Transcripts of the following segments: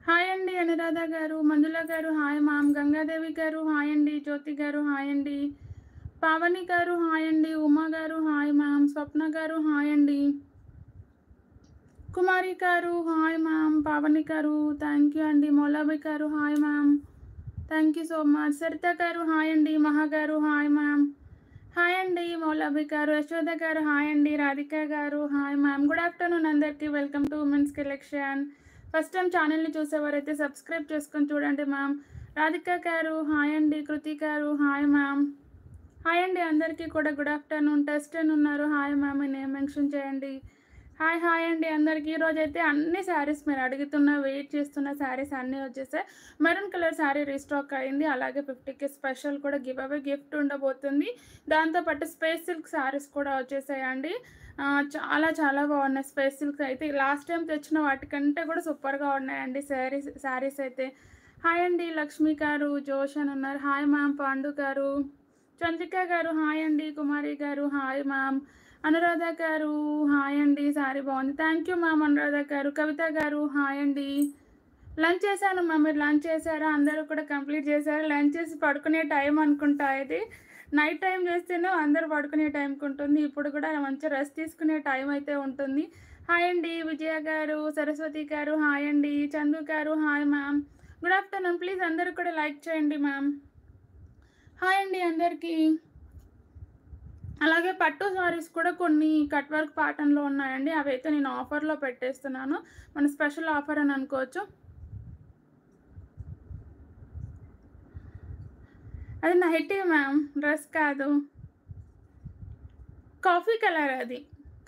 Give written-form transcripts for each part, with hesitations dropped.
Hi అండి అనురాధ గారు, మంజుల గారు హాయ్ మ్యామ్, గంగాదేవి గారు హాయ్ అండి, జ్యోతి గారు హాయ్ అండి, పావని గారు హాయ్ అండి, ఉమా గారు హాయ్ మ్యామ్, స్వప్న గారు హాయ్ అండి, కుమారి గారు హాయ్ మ్యామ్, పావని గారు థ్యాంక్ యూ అండి, మౌలాబి గారు hi ma'am, thank you so much, Saritha గారు హాయ్ అండి, మహా గారు హాయ్ మ్యామ్, హాయ్ అండి మౌలాబి గారు, యశోద గారు హాయ్ అండి, రాధిక గారు హాయ్ మ్యామ్, గుడ్ ఆఫ్టర్నూన్ అందరికీ, welcome to women's collection. First time ఛానల్ని చూసేవారైతే సబ్స్క్రైబ్ చేసుకొని చూడండి మ్యామ్. రాధిక గారు హాయ్ అండి, కృతి గారు హాయ్ మ్యామ్, హాయ్ అండి అందరికీ కూడా గుడ్ ఆఫ్టర్నూన్. టెస్ట్ అని ఉన్నారు హాయ్ మ్యామ్, నేమ్ మెన్షన్ చేయండి. హాయ్ హాయ్ అండి అందరికీ. ఈరోజు అయితే అన్ని శారీస్ మీరు అడుగుతున్న వెయిట్ చేస్తున్న శారీస్ అన్నీ వచ్చేసాయి. మెరూన్ కలర్ శారీ రీస్టాక్ అయింది. అలాగే 50కి స్పెషల్ కూడా గివ్ అవే గిఫ్ట్ ఉండబోతుంది. దాంతోపాటు స్పేస్ సిల్క్ శారీస్ కూడా వచ్చేసాయండి. చాలా చాలా బాగున్నాయి స్పేస్ సిల్క్ అయితే. లాస్ట్ టైం తెచ్చిన వాటికంటే కూడా సూపర్గా ఉన్నాయండి శారీస్ అయితే. హాయ్ అండి లక్ష్మి గారు, జోష్ అని ఉన్నారు హాయ్ మ్యామ్, పాండు గారు, చంద్రిక గారు హాయ్ అండి, కుమారి గారు హాయ్ మ్యామ్, అనురాధ గారు హాయ్ అండి, సారీ బాగుంది థ్యాంక్ యూ మ్యామ్. అనురాధ గారు, కవిత గారు హాయ్ అండి. లంచ్ చేశాను మ్యామ్, మీరు లంచ్ చేశారా? అందరూ కూడా కంప్లీట్ చేశారు. లంచ్ చేసి పడుకునే టైం అనుకుంటా ఇది. నైట్ టైం చేస్తేనే అందరూ పడుకునే టైంకి ఉంటుంది. ఇప్పుడు కూడా మంచి రెస్ట్ తీసుకునే టైం అయితే ఉంటుంది. హాయ్ అండి విజయ గారు, సరస్వతి గారు హాయ్ అండి, చందు గారు hi ma'am, good afternoon. Please అందరూ కూడా లైక్ చేయండి మ్యామ్. హాయ్ అండి అందరికీ. అలాగే పట్టు సారీస్ కూడా కొన్ని కట్ వర్క్ ప్యాటర్న్లో ఉన్నాయండి. అవి అయితే నేను ఆఫర్లో పెట్టేస్తున్నాను. మన స్పెషల్ ఆఫర్ అని అనుకోవచ్చు. అది నైటీ మ్యామ్, డ్రెస్ కాదు. కాఫీ కలర్ అది,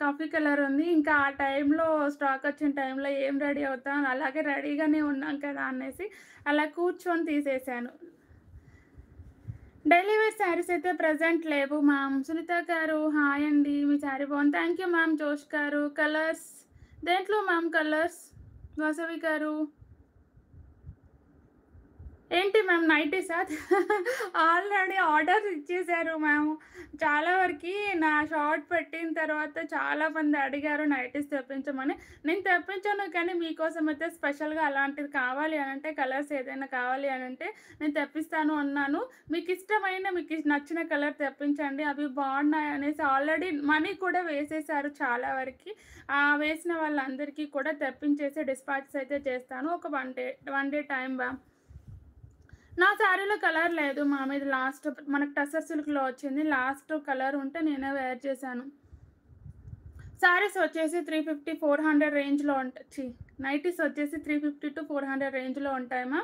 కాఫీ కలర్ ఉంది. ఇంకా ఆ టైంలో స్టాక్ వచ్చిన టైంలో ఏం రెడీ అవుతాం, అలాగే రెడీగానే ఉన్నాం కదా అనేసి అలా కూర్చొని తీసేసాను. డైలీ వేర్ శారీస్ అయితే ప్రజెంట్ లేవు మ్యామ్. సునీత గారు హాయ్ అండి, మీ శారీ బాగుంది థ్యాంక్ యూ మ్యామ్. జోష్ గారు కలర్స్ దేంట్లో మ్యామ్? కలర్స్ వాసవి గారు ఏంటి మ్యామ్ నైటీసా? ఆల్రెడీ ఆర్డర్స్ ఇచ్చేసారు మ్యామ్. చాలా వరకు నా షార్ట్ పెట్టిన తర్వాత చాలామంది అడిగారు నైటీస్ తెప్పించమని. నేను తెప్పించాను, కానీ మీకోసం అయితే స్పెషల్గా అలాంటిది కావాలి అని అంటే, కలర్స్ ఏదైనా కావాలి అని అంటే నేను తెప్పిస్తాను అన్నాను. మీకు ఇష్టమైన మీకు నచ్చిన కలర్ తెప్పించండి, అవి బాగున్నాయి అనేసి ఆల్రెడీ మనీ కూడా వేసేసారు చాలా వరకు. వేసిన వాళ్ళందరికీ కూడా తెప్పించేసి డిస్పాచ్ అయితే చేస్తాను. ఒక వన్ డే టైం మ్యామ్. నా శారీలో కలర్ లేదు మా మీద. లాస్ట్ మనకు టసర్ సిల్క్లో వచ్చింది. లాస్ట్ కలర్ ఉంటే నేనే వేర్ చేశాను. శారీస్ వచ్చేసి 350-400 రేంజ్లో ఉంటాయి. నైటీస్ వచ్చేసి 350-400 రేంజ్లో ఉంటాయమ్మా.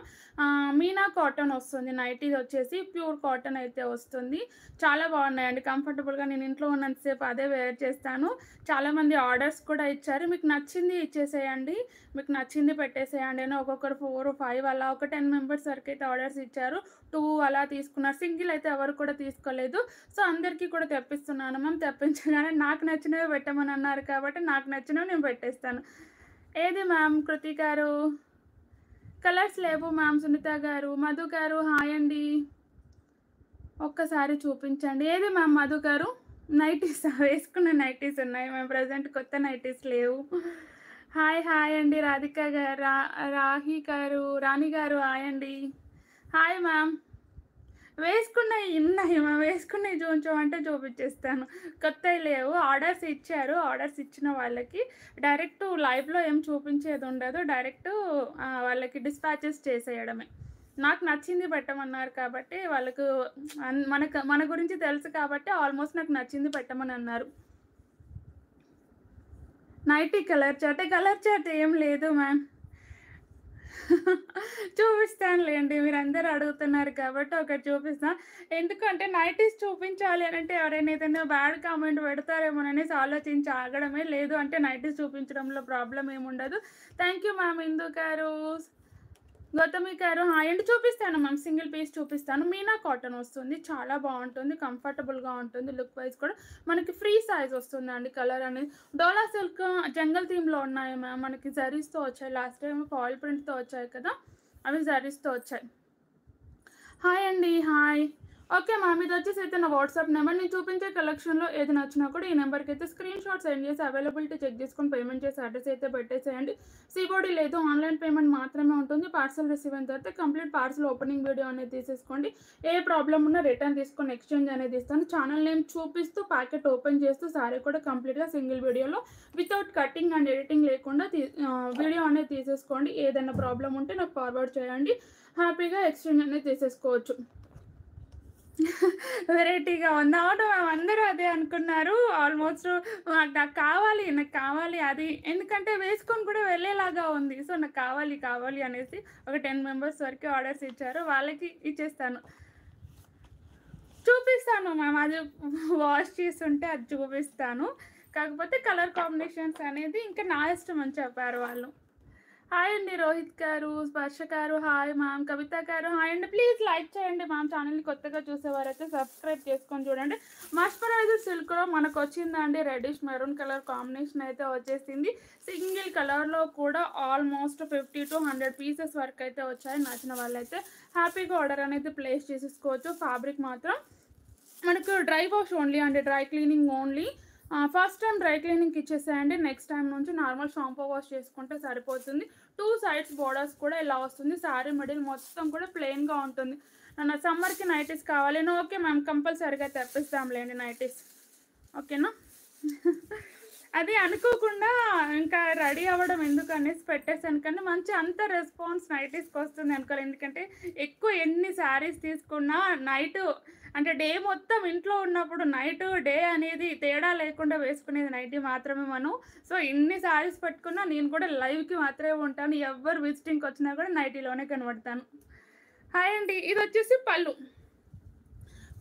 మీనా కాటన్ వస్తుంది. నైటీస్ వచ్చేసి ప్యూర్ కాటన్ అయితే వస్తుంది. చాలా బాగున్నాయండి, కంఫర్టబుల్గా. నేను ఇంట్లో ఉన్నంతసేపు అదే వేర్ చేస్తాను. చాలామంది ఆర్డర్స్ కూడా ఇచ్చారు. మీకు నచ్చింది ఇచ్చేసేయండి, మీకు నచ్చింది పెట్టేసేయండి అని. ఒక్కొక్కరు 4-5 అలా ఒక 10 మెంబర్స్ వరకు అయితే ఆర్డర్స్ ఇచ్చారు. 2 అలా తీసుకున్నారు. సింగిల్ అయితే ఎవరు కూడా తీసుకోలేదు. సో అందరికీ కూడా తెప్పిస్తున్నాను మ్యామ్. తెప్పించగానే నాకు నచ్చినవి పెట్టమని అన్నారు కాబట్టి నాకు నచ్చినవి నేను పెట్టేస్తాను. ఏది మ్యామ్? కృతి గారు కలర్స్ లేవు మ్యామ్. సునీత గారు, మధు గారు హాయ్ అండి, ఒక్కసారి చూపించండి. ఏది మ్యామ్ మధు గారు? నైటీస్ వేసుకున్న నైటీస్ ఉన్నాయి మ్యామ్, ప్రజెంట్ కొత్త నైటీస్ లేవు. హాయ్ హాయ్ అండి రాధిక గారు, రాహి గారు, రాణి గారు హాయ్ అండి, హాయ్ మ్యామ్. వేసుకున్నవి ఉన్నాయి మ్యామ్, వేసుకున్నవి చూపించమంటే చూపించేస్తాను. కొత్తవి లేవు. ఆర్డర్స్ ఇచ్చారు. ఆర్డర్స్ ఇచ్చిన వాళ్ళకి డైరెక్ట్ లైవ్లో ఏం చూపించేది ఉండదు. డైరెక్ట్ వాళ్ళకి డిస్పాచెస్ చేసేయడమే. నాకు నచ్చింది పెట్టమన్నారు కాబట్టి వాళ్ళకు మన గురించి తెలుసు కాబట్టి ఆల్మోస్ట్ నాకు నచ్చింది పెట్టమని అన్నారు. నైటీ కలర్ చార్ట్ ఏం లేదు మ్యామ్. చూపిస్తానులేండి, మీరందరూ అడుగుతున్నారు కాబట్టి ఒకటి చూపిస్తాను. ఎందుకంటే నైటీస్ చూపించాలి అని అంటే ఎవరైనా ఏదైనా బ్యాడ్ కామెంట్ పెడతారేమోననేసి ఆలోచించి ఆగడమే. లేదు అంటే నైటీస్ చూపించడంలో ప్రాబ్లం ఏముండదు. Thank you ma'am. ఇందు గారు, గౌతమి గారు హాయ్ అండి. చూపిస్తాను మ్యామ్, సింగిల్ పీస్ చూపిస్తాను. మీనా కాటన్ వస్తుంది, చాలా బాగుంటుంది, కంఫర్టబుల్గా ఉంటుంది. లుక్ వైజ్ కూడా మనకి ఫ్రీ సైజ్ వస్తుందండి. కలర్ అనేది డోలా సిల్క్ జంగల్ థీమ్లో ఉన్నాయి మ్యామ్. మనకి జరీస్తో వచ్చాయి. లాస్ట్ టైం ఫాయిల్ ప్రింట్తో వచ్చాయి కదా, అవి జరీస్తో వచ్చాయి. హాయ్ అండి, హాయ్. ఓకే మ్యామ్, ఇది వచ్చేసి అయితే నా వాట్సాప్ నెంబర్. నేను చూపించే కలెక్షన్లో ఏది నచ్చినా కూడా ఈ నెంబర్కి అయితే స్క్రీన్ షాట్ సెండ్ చేసి అవైలబిలిటీ చెక్ చేసుకొని పేమెంట్ చేసి అడ్రస్ అయితే పెట్టేసేయండి. సీబోడీ లేదు, ఆన్లైన్ పేమెంట్ మాత్రమే ఉంటుంది. పార్సల్ రిసీవ్ అయిన తర్వాత కంప్లీట్ పార్సల్ ఓపెనింగ్ వీడియో అనేది తీసేసుకోండి. ఏ ప్రాబ్లం ఉన్నా రిటర్న్ తీసుకొని ఎక్స్చేంజ్ అనేది ఇస్తాను. ఛానల్ నేమ్ చూపిస్తూ ప్యాకెట్ ఓపెన్ చేస్తూ సారీ కూడా కంప్లీట్గా సింగిల్ వీడియోలో వితౌట్ కటింగ్ అండ్ ఎడిటింగ్ లేకుండా వీడియో అనేది తీసేసుకోండి. ఏదైనా ప్రాబ్లం ఉంటే నాకు ఫార్వర్డ్ చేయండి. హ్యాపీగా ఎక్స్చేంజ్ అనేది తీసేసుకోవచ్చు. వెరైటీగా ఉంది. అవును మ్యామ్, అందరూ అదే అనుకున్నారు. ఆల్మోస్ట్ నాకు కావాలి అది. ఎందుకంటే వేసుకొని కూడా వెళ్ళేలాగా ఉంది. సో నాకు కావాలి అనేసి ఒక 10 మెంబర్స్ వరకు ఆర్డర్స్ ఇచ్చారు. వాళ్ళకి ఇచ్చేస్తాను. చూపిస్తాను మ్యామ్, అది వాష్ చేస్తుంటే అది చూపిస్తాను. కాకపోతే కలర్ కాంబినేషన్స్ అనేది ఇంకా నా ఇష్టం అని చెప్పారు వాళ్ళు. హాయ్ అండి రోహిత్ గారు, స్పర్శ గారు, హాయ్ మ్యామ్, కవిత గారు, హాయ్ అండి. ప్లీజ్ లైక్ చేయండి మ్యామ్. ఛానల్ని కొత్తగా చూసేవారైతే సబ్స్క్రైబ్ చేసుకొని చూడండి. మస్మరైజర్ సిల్క్లో మనకు వచ్చిందండి రెడ్డిష్ మెరూన్ కలర్ కాంబినేషన్ అయితే వచ్చేసింది. సింగిల్ కలర్లో కూడా ఆల్మోస్ట్ 50 to 100 పీసెస్ వరకు అయితే వచ్చాయి. నచ్చిన వాళ్ళైతే హ్యాపీగా ఆర్డర్ అనేది ప్లేస్ చేసేసుకోవచ్చు. ఫ్యాబ్రిక్ మాత్రం మనకు డ్రై వాష్ ఓన్లీ అండి, dry cleaning only. First time dry క్లీనింగ్కి ఇచ్చేసేయండి. నెక్స్ట్ టైం నుంచి నార్మల్ షాంపూ వాష్ చేసుకుంటే సరిపోతుంది. 2 సైడ్స్ బోర్డర్స్ కూడా ఇలా వస్తుంది. శారీ మిడిల్ మొత్తం కూడా ప్లెయిన్గా ఉంటుంది. నా సమ్మర్కి నైటీస్ కావాలి. ఓకే మ్యామ్, కంపల్సరీగా తెప్పిస్తాంలేండి నైటీస్. ఓకేనా? అది అనుకోకుండా ఇంకా రెడీ అవ్వడం ఎందుకు అనేసి పెట్టేసాను. కానీ మంచి అంత రెస్పాన్స్ నైటీస్కి వస్తుంది అనుకోవాలి. ఎందుకంటే ఎక్కువ ఎన్ని శారీస్ తీసుకున్నా నైట్ అంటే డే మొత్తం ఇంట్లో ఉన్నప్పుడు నైట్ డే అనేది తేడా లేకుండా వేసుకునేది నైటీ మాత్రమే మనం. సో ఇన్ని శారీస్ పెట్టుకున్నా నేను కూడా లైవ్కి మాత్రమే ఉంటాను. ఎవరు విజిటింగ్కి వచ్చినా కూడా నైటీలోనే కనబడతాను. హాయ్ అండి. ఇది వచ్చేసి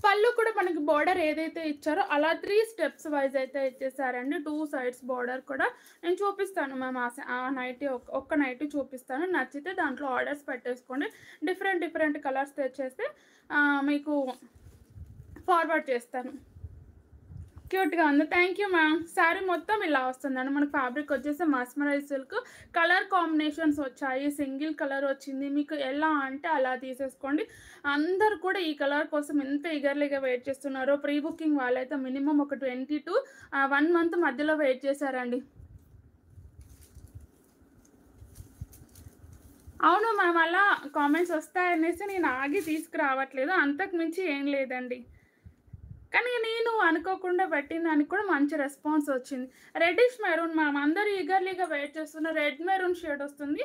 పళ్ళు కూడా మనకి బార్డర్ ఏదైతే ఇచ్చారో అలా 3 స్టెప్స్ వైజ్ అయితే ఇచ్చేసారండి. 2 సైడ్స్ బార్డర్ కూడా నేను చూపిస్తాను మ్యామ్. ఆ నైటీ ఒక్క నైటీ చూపిస్తాను. నచ్చితే దాంట్లో ఆర్డర్స్ పెట్టేసుకోండి. డిఫరెంట్ కలర్స్ తెచ్చేస్తే మీకు ఫార్వర్డ్ చేస్తాను. క్యూట్గా ఉంది. Thank you ma'am. శారీ మొత్తం ఇలా వస్తుందండి. మనకు ఫ్యాబ్రిక్ వచ్చేసి మస్మరైజ్ సిల్క్. కలర్ కాంబినేషన్స్ వచ్చాయి. సింగిల్ కలర్ వచ్చింది. మీకు ఎలా అంటే అలా తీసేసుకోండి. అందరు కూడా ఈ కలర్ కోసం ఎంత ఈగర్లీగా వెయిట్ చేస్తున్నారో. ప్రీ బుకింగ్ వాళ్ళైతే మినిమం ఒక 20 to 1 month మధ్యలో వెయిట్ చేశారండి. అవును మ్యామ్, అలా కామెంట్స్ వస్తాయనేసి నేను ఆగి తీసుకురావట్లేదు. అంతకు మించి ఏం లేదండి. కానీ నేను అనుకోకుండా పెట్టిన దానికి కూడా మంచి రెస్పాన్స్ వచ్చింది. రెడ్డిష్ మెరూన్ మ్యామ్, అందరూ ఈగర్లీగా వెయిట్ చేస్తున్న రెడ్ మెరూన్ షేడ్ వస్తుంది.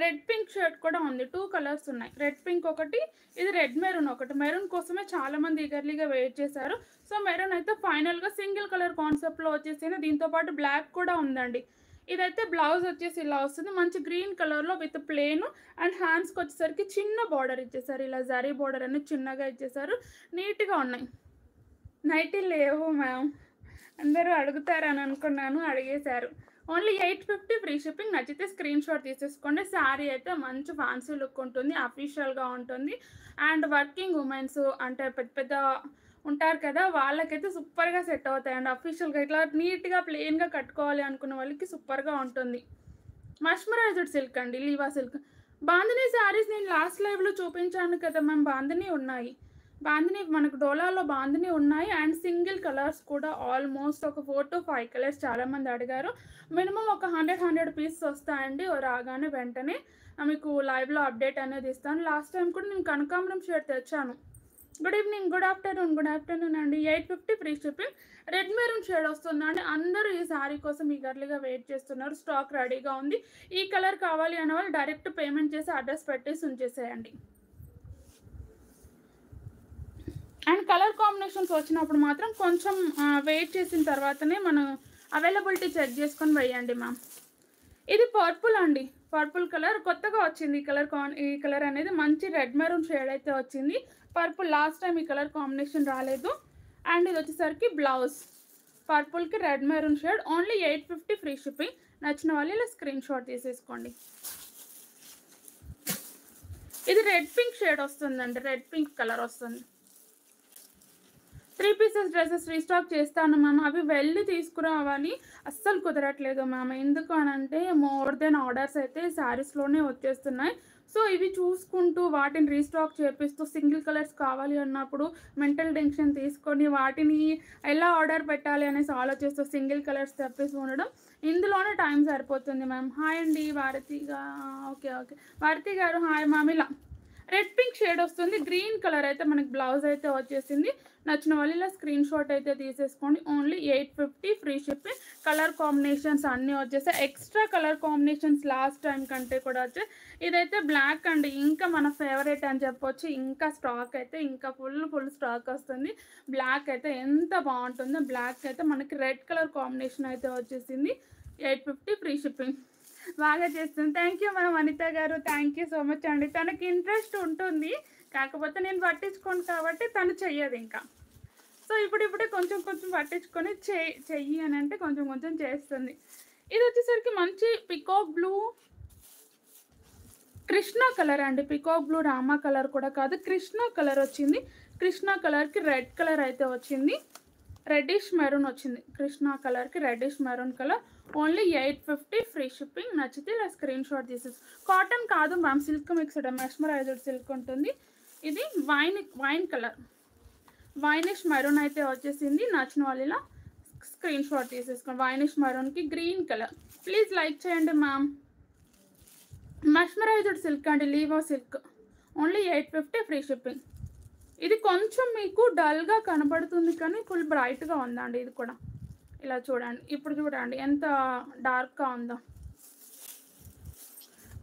రెడ్ పింక్ షేడ్ కూడా ఉంది. 2 కలర్స్ ఉన్నాయి. రెడ్ పింక్ ఒకటి, ఇది రెడ్ మెరూన్ ఒకటి. మెరూన్ కోసమే చాలామంది ఈగర్లీగా వెయిట్ చేశారు. సో మెరూన్ అయితే ఫైనల్గా సింగిల్ కలర్ కాన్సెప్ట్లో వచ్చేసింది. దీంతోపాటు బ్లాక్ కూడా ఉందండి. ఇదైతే బ్లౌజ్ వచ్చేసి ఇలా వస్తుంది. మంచి గ్రీన్ కలర్లో విత్ ప్లేన్ అండ్ హ్యాండ్స్కి వచ్చేసరికి చిన్న బార్డర్ ఇచ్చేసారు. ఇలా జరీ బార్డర్ అనేది చిన్నగా ఇచ్చేసారు. నీట్గా ఉన్నాయి. నైటీ లేవు మ్యామ్, అందరూ అడుగుతారని అనుకున్నాను, అడిగేశారు. Only 850 free shipping. నచ్చితే స్క్రీన్ షాట్ తీసేసుకోండి. శారీ అయితే మంచి ఫ్యాన్సీ లుక్ ఉంటుంది, అఫీషియల్గా ఉంటుంది. అండ్ వర్కింగ్ ఉమెన్స్ అంటే పెద్ద ఉంటారు కదా, వాళ్ళకైతే సూపర్గా సెట్ అవుతాయండి. అఫీషియల్గా ఇట్లా నీట్గా ప్లెయిన్గా కట్టుకోవాలి అనుకున్న వాళ్ళకి సూపర్గా ఉంటుంది. మస్మరైజ్డ్ సిల్క్ అండి, లీవా సిల్క్. బాందినీ శారీస్ నేను లాస్ట్ లైవ్లో చూపించాను కదా మ్యామ్, బాందినీ ఉన్నాయి. బాందినీ మనకు డోలాలో బాందినీ ఉన్నాయి. అండ్ సింగిల్ కలర్స్ కూడా ఆల్మోస్ట్ ఒక 4 to 5 కలర్స్ చాలామంది అడిగారు. మినిమం ఒక 100 పీసెస్ వస్తాయండి. రాగానే వెంటనే మీకు లైవ్లో అప్డేట్ అనేది ఇస్తాను. లాస్ట్ టైం కూడా నేను కనకాంబరం షేడ్ తెచ్చాను. గుడ్ ఈవినింగ్, గుడ్ ఆఫ్టర్నూన్ అండి. 850 free shipping. Red maroon shade వస్తుందండి. అందరూ ఈ శారీ కోసం ఈగర్లీగా వెయిట్ చేస్తున్నారు. స్టాక్ రెడీగా ఉంది. ఈ కలర్ కావాలి అనే వాళ్ళు డైరెక్ట్ పేమెంట్ చేసి అడ్రస్ పెట్టేసి ఉంచేసేయండి. అండ్ కలర్ కాంబినేషన్స్ వచ్చినప్పుడు మాత్రం కొంచెం వెయిట్ చేసిన తర్వాతనే మనం అవైలబిలిటీ చెక్ చేసుకొని వేయండి మ్యామ్. ఇది పర్పుల్ అండి, పర్పుల్ కలర్ కొత్తగా వచ్చింది. ఈ కలర్ అనేది మంచి రెడ్ మెరూన్ షేడ్ అయితే వచ్చింది. పర్పుల్ లాస్ట్ టైం ఈ కలర్ కాంబినేషన్ రాలేదు. అండ్ ఇది వచ్చేసరికి బ్లౌజ్ పర్పుల్కి red maroon shade. Only 850 free shipping. నచ్చిన వాళ్ళు ఇలా స్క్రీన్ షాట్ తీసేసుకోండి. ఇది రెడ్ పింక్ షేడ్ వస్తుందండి, రెడ్ పింక్ కలర్ వస్తుంది. 3 పీసెస్ డ్రెస్సెస్ రీస్టాక్ చేస్తాను మ్యామ్. అవి వెళ్ళి తీసుకురావాలి, అస్సలు కుదరట్లేదు మ్యామ్. ఎందుకు అని అంటే మోర్ దెన్ ఆర్డర్స్ అయితే శారీస్లోనే వచ్చేస్తున్నాయి. సో ఇవి చూసుకుంటూ వాటిని రీస్టాక్ చేపిస్తూ సింగిల్ కలర్స్ కావాలి అన్నప్పుడు మెంటల్ టెన్షన్ తీసుకొని వాటిని ఎలా ఆర్డర్ పెట్టాలి అనేసి ఆలోచిస్తూ సింగిల్ కలర్స్ తెప్పేసి ఉండడం, ఇందులోనే టైం సరిపోతుంది మ్యామ్. హాయ్ అండి భారతిగా, ఓకే ఓకే భారతి గారు హాయ్ మ్యామ్. ఇలా రెడ్ పింక్ షేడ్ వస్తుంది, గ్రీన్ కలర్ అయితే మనకి బ్లౌజ్ అయితే వచ్చేసింది. నచ్చిన వాళ్ళు ఇలా స్క్రీన్ షాట్ అయితే తీసేసుకోండి. Only 850 free shipping. Colour combinations అన్నీ వచ్చేసాయి, extra colour combinations last time కంటే కూడా వచ్చాయి. ఇదైతే బ్లాక్ అండి, ఇంకా మన ఫేవరెట్ అని చెప్పొచ్చు. ఇంకా స్టాక్ అయితే ఇంకా ఫుల్ స్టాక్ వస్తుంది. బ్లాక్ అయితే ఎంత బాగుంటుందో, బ్లాక్ అయితే మనకి రెడ్ కలర్ కాంబినేషన్ అయితే వచ్చేసింది. 850 ఫ్రీ షిప్పింగ్. బాగా చేస్తుంది. థ్యాంక్ యూ మ్యామ్ అనిత గారు, థ్యాంక్ యూ సో మచ్ అండి. తనకి ఇంట్రెస్ట్ ఉంటుంది, కాకపోతే నేను పట్టించుకోను కాబట్టి తను చెయ్యదు ఇంకా. సో ఇప్పుడిప్పుడే కొంచెం పట్టించుకొని చెయ్యి అని అంటే కొంచెం చేస్తుంది. ఇది వచ్చేసరికి మంచి పికాక్ బ్లూ కృష్ణ కలర్ అండి. పికాక్ బ్లూ రామా కలర్ కూడా కాదు, కృష్ణ కలర్ వచ్చింది. కృష్ణ కలర్కి రెడ్ కలర్ అయితే వచ్చింది, రెడ్డిష్ మెరూన్ వచ్చింది. కృష్ణ కలర్కి reddish maroon colour. Only 850 free shipping. నచ్చితే ఇలా స్క్రీన్ షాట్ తీసేసి. కాటన్ కాదు ma'am, silk mixed mesmerised silk ఉంటుంది. ఇది వైన్ కలర్, వైనిష్ మెరూన్ అయితే వచ్చేసింది. నచ్చిన వాళ్ళు ఇలా స్క్రీన్ షాట్ తీసేసుకోండి. వైనిష్ మెరూన్కి గ్రీన్ కలర్. ప్లీజ్ లైక్ చేయండి మ్యామ్. మెస్మరైజ్డ్ సిల్క్ అండి, లీవో సిల్క్. Only 850 free shipping. ఇది కొంచెం మీకు డల్గా కనబడుతుంది కానీ ఫుల్ బ్రైట్గా ఉందండి. ఇది కూడా ఇలా చూడండి, ఇప్పుడు చూడండి ఎంత డార్క్గా ఉందో.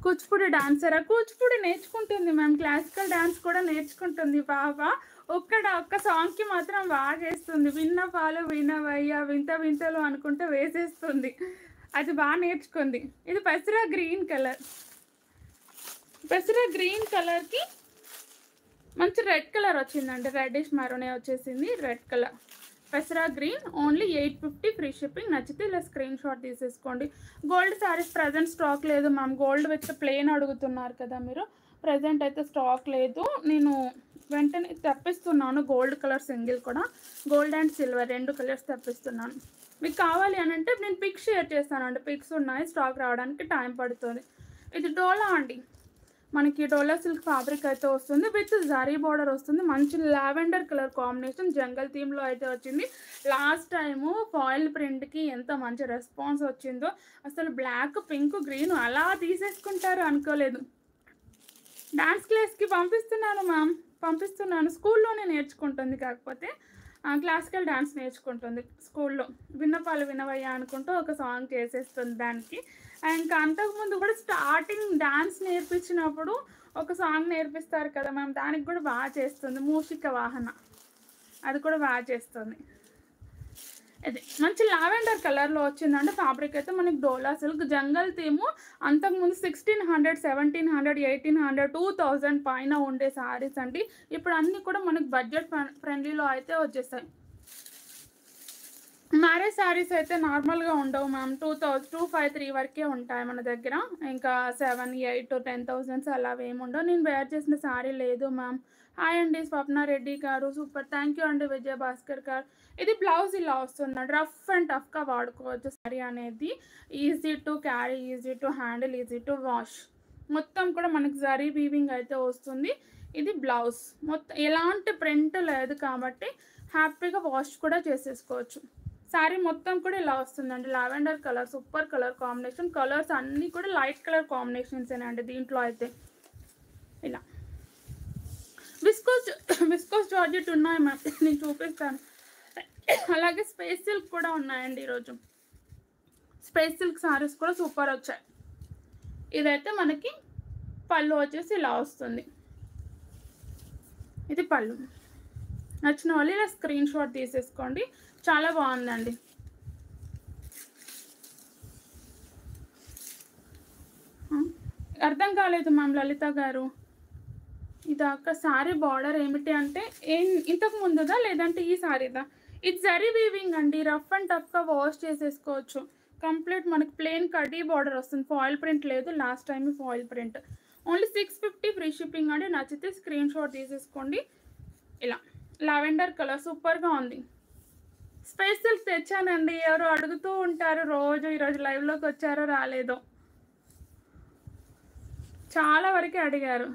కూచిపూడి డాన్సరా? కూచిపూడి నేర్చుకుంటుంది మ్యామ్, క్లాసికల్ డాన్స్ కూడా నేర్చుకుంటుంది బాబా. ఒక్క సాంగ్కి మాత్రం బాగా చేస్తుంది. విన్న పాలు వినవయ్యా వింత వింతలు అనుకుంటే వేసేస్తుంది, అది బాగా నేర్చుకుంది. ఇది పెసరా గ్రీన్ కలర్, పెసరా గ్రీన్ కలర్కి మంచి రెడ్ కలర్ వచ్చిందండి, రెడ్డిష్ మరూనే వచ్చేసింది, రెడ్ కలర్. పెసరా గ్రీన్. Only 850 free shipping. నచ్చితే ఇలా స్క్రీన్ షాట్ తీసేసుకోండి. గోల్డ్ శారీస్ ప్రజెంట్ స్టాక్ లేదు మ్యామ్. గోల్డ్ విత్ ప్లేన్ అడుగుతున్నారు కదా మీరు, ప్రజెంట్ అయితే స్టాక్ లేదు. నేను వెంటనే తెప్పిస్తున్నాను గోల్డ్ కలర్ సింగిల్ కూడా, గోల్డ్ అండ్ సిల్వర్ 2 కలర్స్ తెప్పిస్తున్నాను. మీకు కావాలి అని అంటే నేను పిక్స్ షేర్ చేస్తానండి, పిక్స్ ఉన్నాయి, స్టాక్ రావడానికి టైం పడుతుంది. ఇది డోలా అండి, మనకి డోలా సిల్క్ ఫ్యాబ్రిక్ అయితే వస్తుంది, విత్ జరీ బార్డర్ వస్తుంది. మంచి లావెండర్ కలర్ కాంబినేషన్, జంగల్ థీమ్లో అయితే వచ్చింది. లాస్ట్ టైము ఫాయిల్ ప్రింట్కి ఎంత మంచి రెస్పాన్స్ వచ్చిందో, అసలు బ్లాక్ పింక్ గ్రీన్ అలా తీసేసుకుంటారు అనుకోలేదు. డాన్స్ క్లాస్కి పంపిస్తున్నాను మ్యామ్, పంపిస్తున్నాను. స్కూల్లోనే నేర్చుకుంటుంది, కాకపోతే క్లాసికల్ డాన్స్ నేర్చుకుంటుంది స్కూల్లో. విన్నపాలు వినవయ్యా అనుకుంటూ ఒక సాంగ్ చేసేస్తుంది దానికి. ఇంకా అంతకుముందు కూడా స్టార్టింగ్ డాన్స్ నేర్పించినప్పుడు ఒక సాంగ్ నేర్పిస్తారు కదా మ్యామ్, దానికి కూడా బాగా చేస్తుంది. మూషిక వాహన, అది కూడా బాగా చేస్తుంది. ఇది మంచి లావెండర్ కలర్లో వచ్చిందంటే ఫ్యాబ్రిక్ అయితే మనకి డోలా సిల్క్ జంగల్ థీము. అంతకుముందు 1600, 1700, 1800, 2000 పైన ఉండే శారీస్ అండి. ఇప్పుడు అన్నీ కూడా మనకి బడ్జెట్ ఫ్రెండ్లీలో అయితే వచ్చేసాయి. మ్యారేజ్ శారీస్ అయితే నార్మల్గా ఉండవు మ్యామ్, 2,253 వరకే ఉంటాయి మన దగ్గర. ఇంకా 7, 8, 10,000 అలా ఏముండవు. నేను వేర్ చేసిన శారీ లేదు మ్యామ్. హాయ్ అండి స్వప్నారెడ్డి గారు, సూపర్, థ్యాంక్ యూ అండి విజయ భాస్కర్ గారు. ఇది బ్లౌజ్ ఇలా వస్తుంది, రఫ్ అండ్ టఫ్గా వాడుకోవచ్చు శారీ అనేది. Easy to carry, easy to handle, easy to wash. మొత్తం కూడా మనకి జరీ వీవింగ్ అయితే వస్తుంది. ఇది బ్లౌజ్ మొత్తం ఎలాంటి ప్రింట్ లేదు కాబట్టి హ్యాపీగా వాష్ కూడా చేసేసుకోవచ్చు. శారీ మొత్తం కూడా ఇలా వస్తుందండి, lavender colour, super colour combination. Colours అన్నీ కూడా లైట్ కలర్ కాంబినేషన్సేనండి దీంట్లో అయితే. ఇలా విస్కోస్ జార్జెట్ ఉన్నాయి మ్యామ్, నేను చూపిస్తాను. అలాగే స్పేస్ సిల్క్ కూడా ఉన్నాయండి ఈరోజు. స్పేస్ సిల్క్ శారీస్ కూడా సూపర్ వచ్చాయి. ఇదైతే మనకి పళ్ళు వచ్చేసి ఇలా వస్తుంది, ఇది పళ్ళు. నచ్చిన వాళ్ళు ఇలా స్క్రీన్ షాట్ తీసేసుకోండి, చాలా బాగుందండి. అర్థం కాలేదు మ్యామ్ లలిత గారు. ఇదాక శారీ బార్డర్ ఏమిటి అంటే ఇంతకు ముందుదా లేదంటే ఈ శారీదా? ఇది జరీ వీవింగ్ అండి, రఫ్ అండ్ టఫ్గా వాష్ చేసేసుకోవచ్చు. కంప్లీట్ మనకి ప్లెయిన్ కడ్డీ బార్డర్ వస్తుంది, ఫాయిల్ ప్రింట్ లేదు. Last time foil print. Only 650 free shipping అండి. నచ్చితే స్క్రీన్ షాట్ తీసేసుకోండి. ఇలా లావెండర్ కలర్ సూపర్గా ఉంది. స్పేస్ సిల్క్ తెచ్చానండి, ఎవరు అడుగుతూ ఉంటారు రోజు. ఈరోజు లైవ్లోకి వచ్చారో రాలేదో. చాలా వరకే అడిగారు.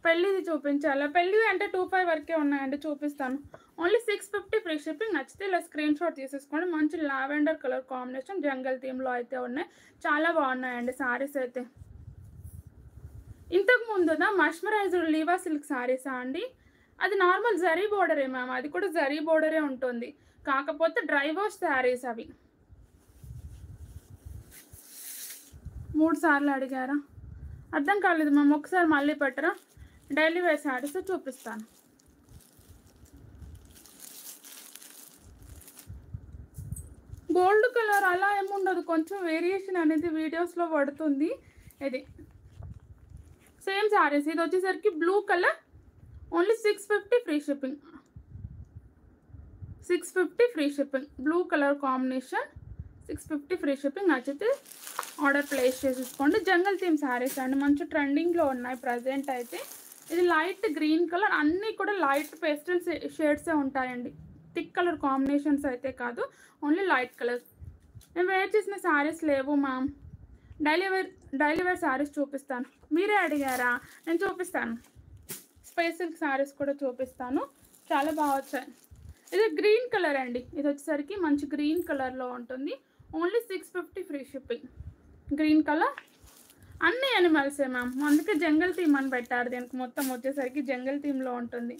పెళ్ళిది చూపించాలా? పెళ్ళిది అంటే 25 వరకే ఉన్నాయండి, చూపిస్తాను. Only 650 free shipping. నచ్చితే ఇలా స్క్రీన్ షాట్ తీసేసుకోండి. మంచి లావెండర్ కలర్ కాంబినేషన్ జంగల్ థీమ్లో అయితే ఉన్నాయి. చాలా బాగున్నాయండి శారీస్ అయితే. ఇంతకు ముందుదా మష్మరైజ్డ్ లీవా సిల్క్ శారీసా అండి? అది నార్మల్ జరీ బోర్డరే మ్యామ్, అది కూడా జరీ బోర్డరే ఉంటుంది, కాకపోతే డ్రై వాష్ శారీస్ అవి. 3 సార్లు అడిగారా? అర్థం కాలేదు మ్యామ్, ఒకసారి మళ్ళీ పెట్టరా? డైలీ వేర్ శారీస్ చూపిస్తాను. గోల్డ్ కలర్ అలా ఏముండదు, కొంచెం వేరియేషన్ అనేది వీడియోస్లో పడుతుంది. ఇది సేమ్ శారీస్. ఇది వచ్చేసరికి blue colour, only 650 free shipping. 650 free shipping, blue colour combination, 650 free shipping. నచ్చితే ఆర్డర్ ప్లేస్ చేసేసుకోండి. జంగల్ థీమ్ శారీస్ అండి, మంచి ట్రెండింగ్లో ఉన్నాయి ప్రజెంట్ అయితే. ఇది లైట్ గ్రీన్ కలర్, అన్నీ కూడా లైట్ పేస్టల్ షేడ్సే ఉంటాయండి, థిక్ కలర్ కాంబినేషన్స్ అయితే కాదు, ఓన్లీ లైట్ కలర్. నేను వేర్ చేసిన శారీస్ లేవు మ్యామ్. డైలీ వేర్ శారీస్ చూపిస్తాను. మీరే అడిగారా? నేను చూపిస్తాను. స్పేస్ సిల్క్ శారీస్ కూడా చూపిస్తాను, చాలా బాగా వచ్చాయి. ఇది గ్రీన్ కలర్ అండి, ఇది వచ్చేసరికి మంచి గ్రీన్ కలర్లో ఉంటుంది, only 650 free shipping. Green colour, అన్ని యానిమల్సే మ్యామ్, అందుకే జంగల్ థీమ్ అని పెట్టారు. దీనికి మొత్తం వచ్చేసరికి జంగల్ థీమ్లో ఉంటుంది.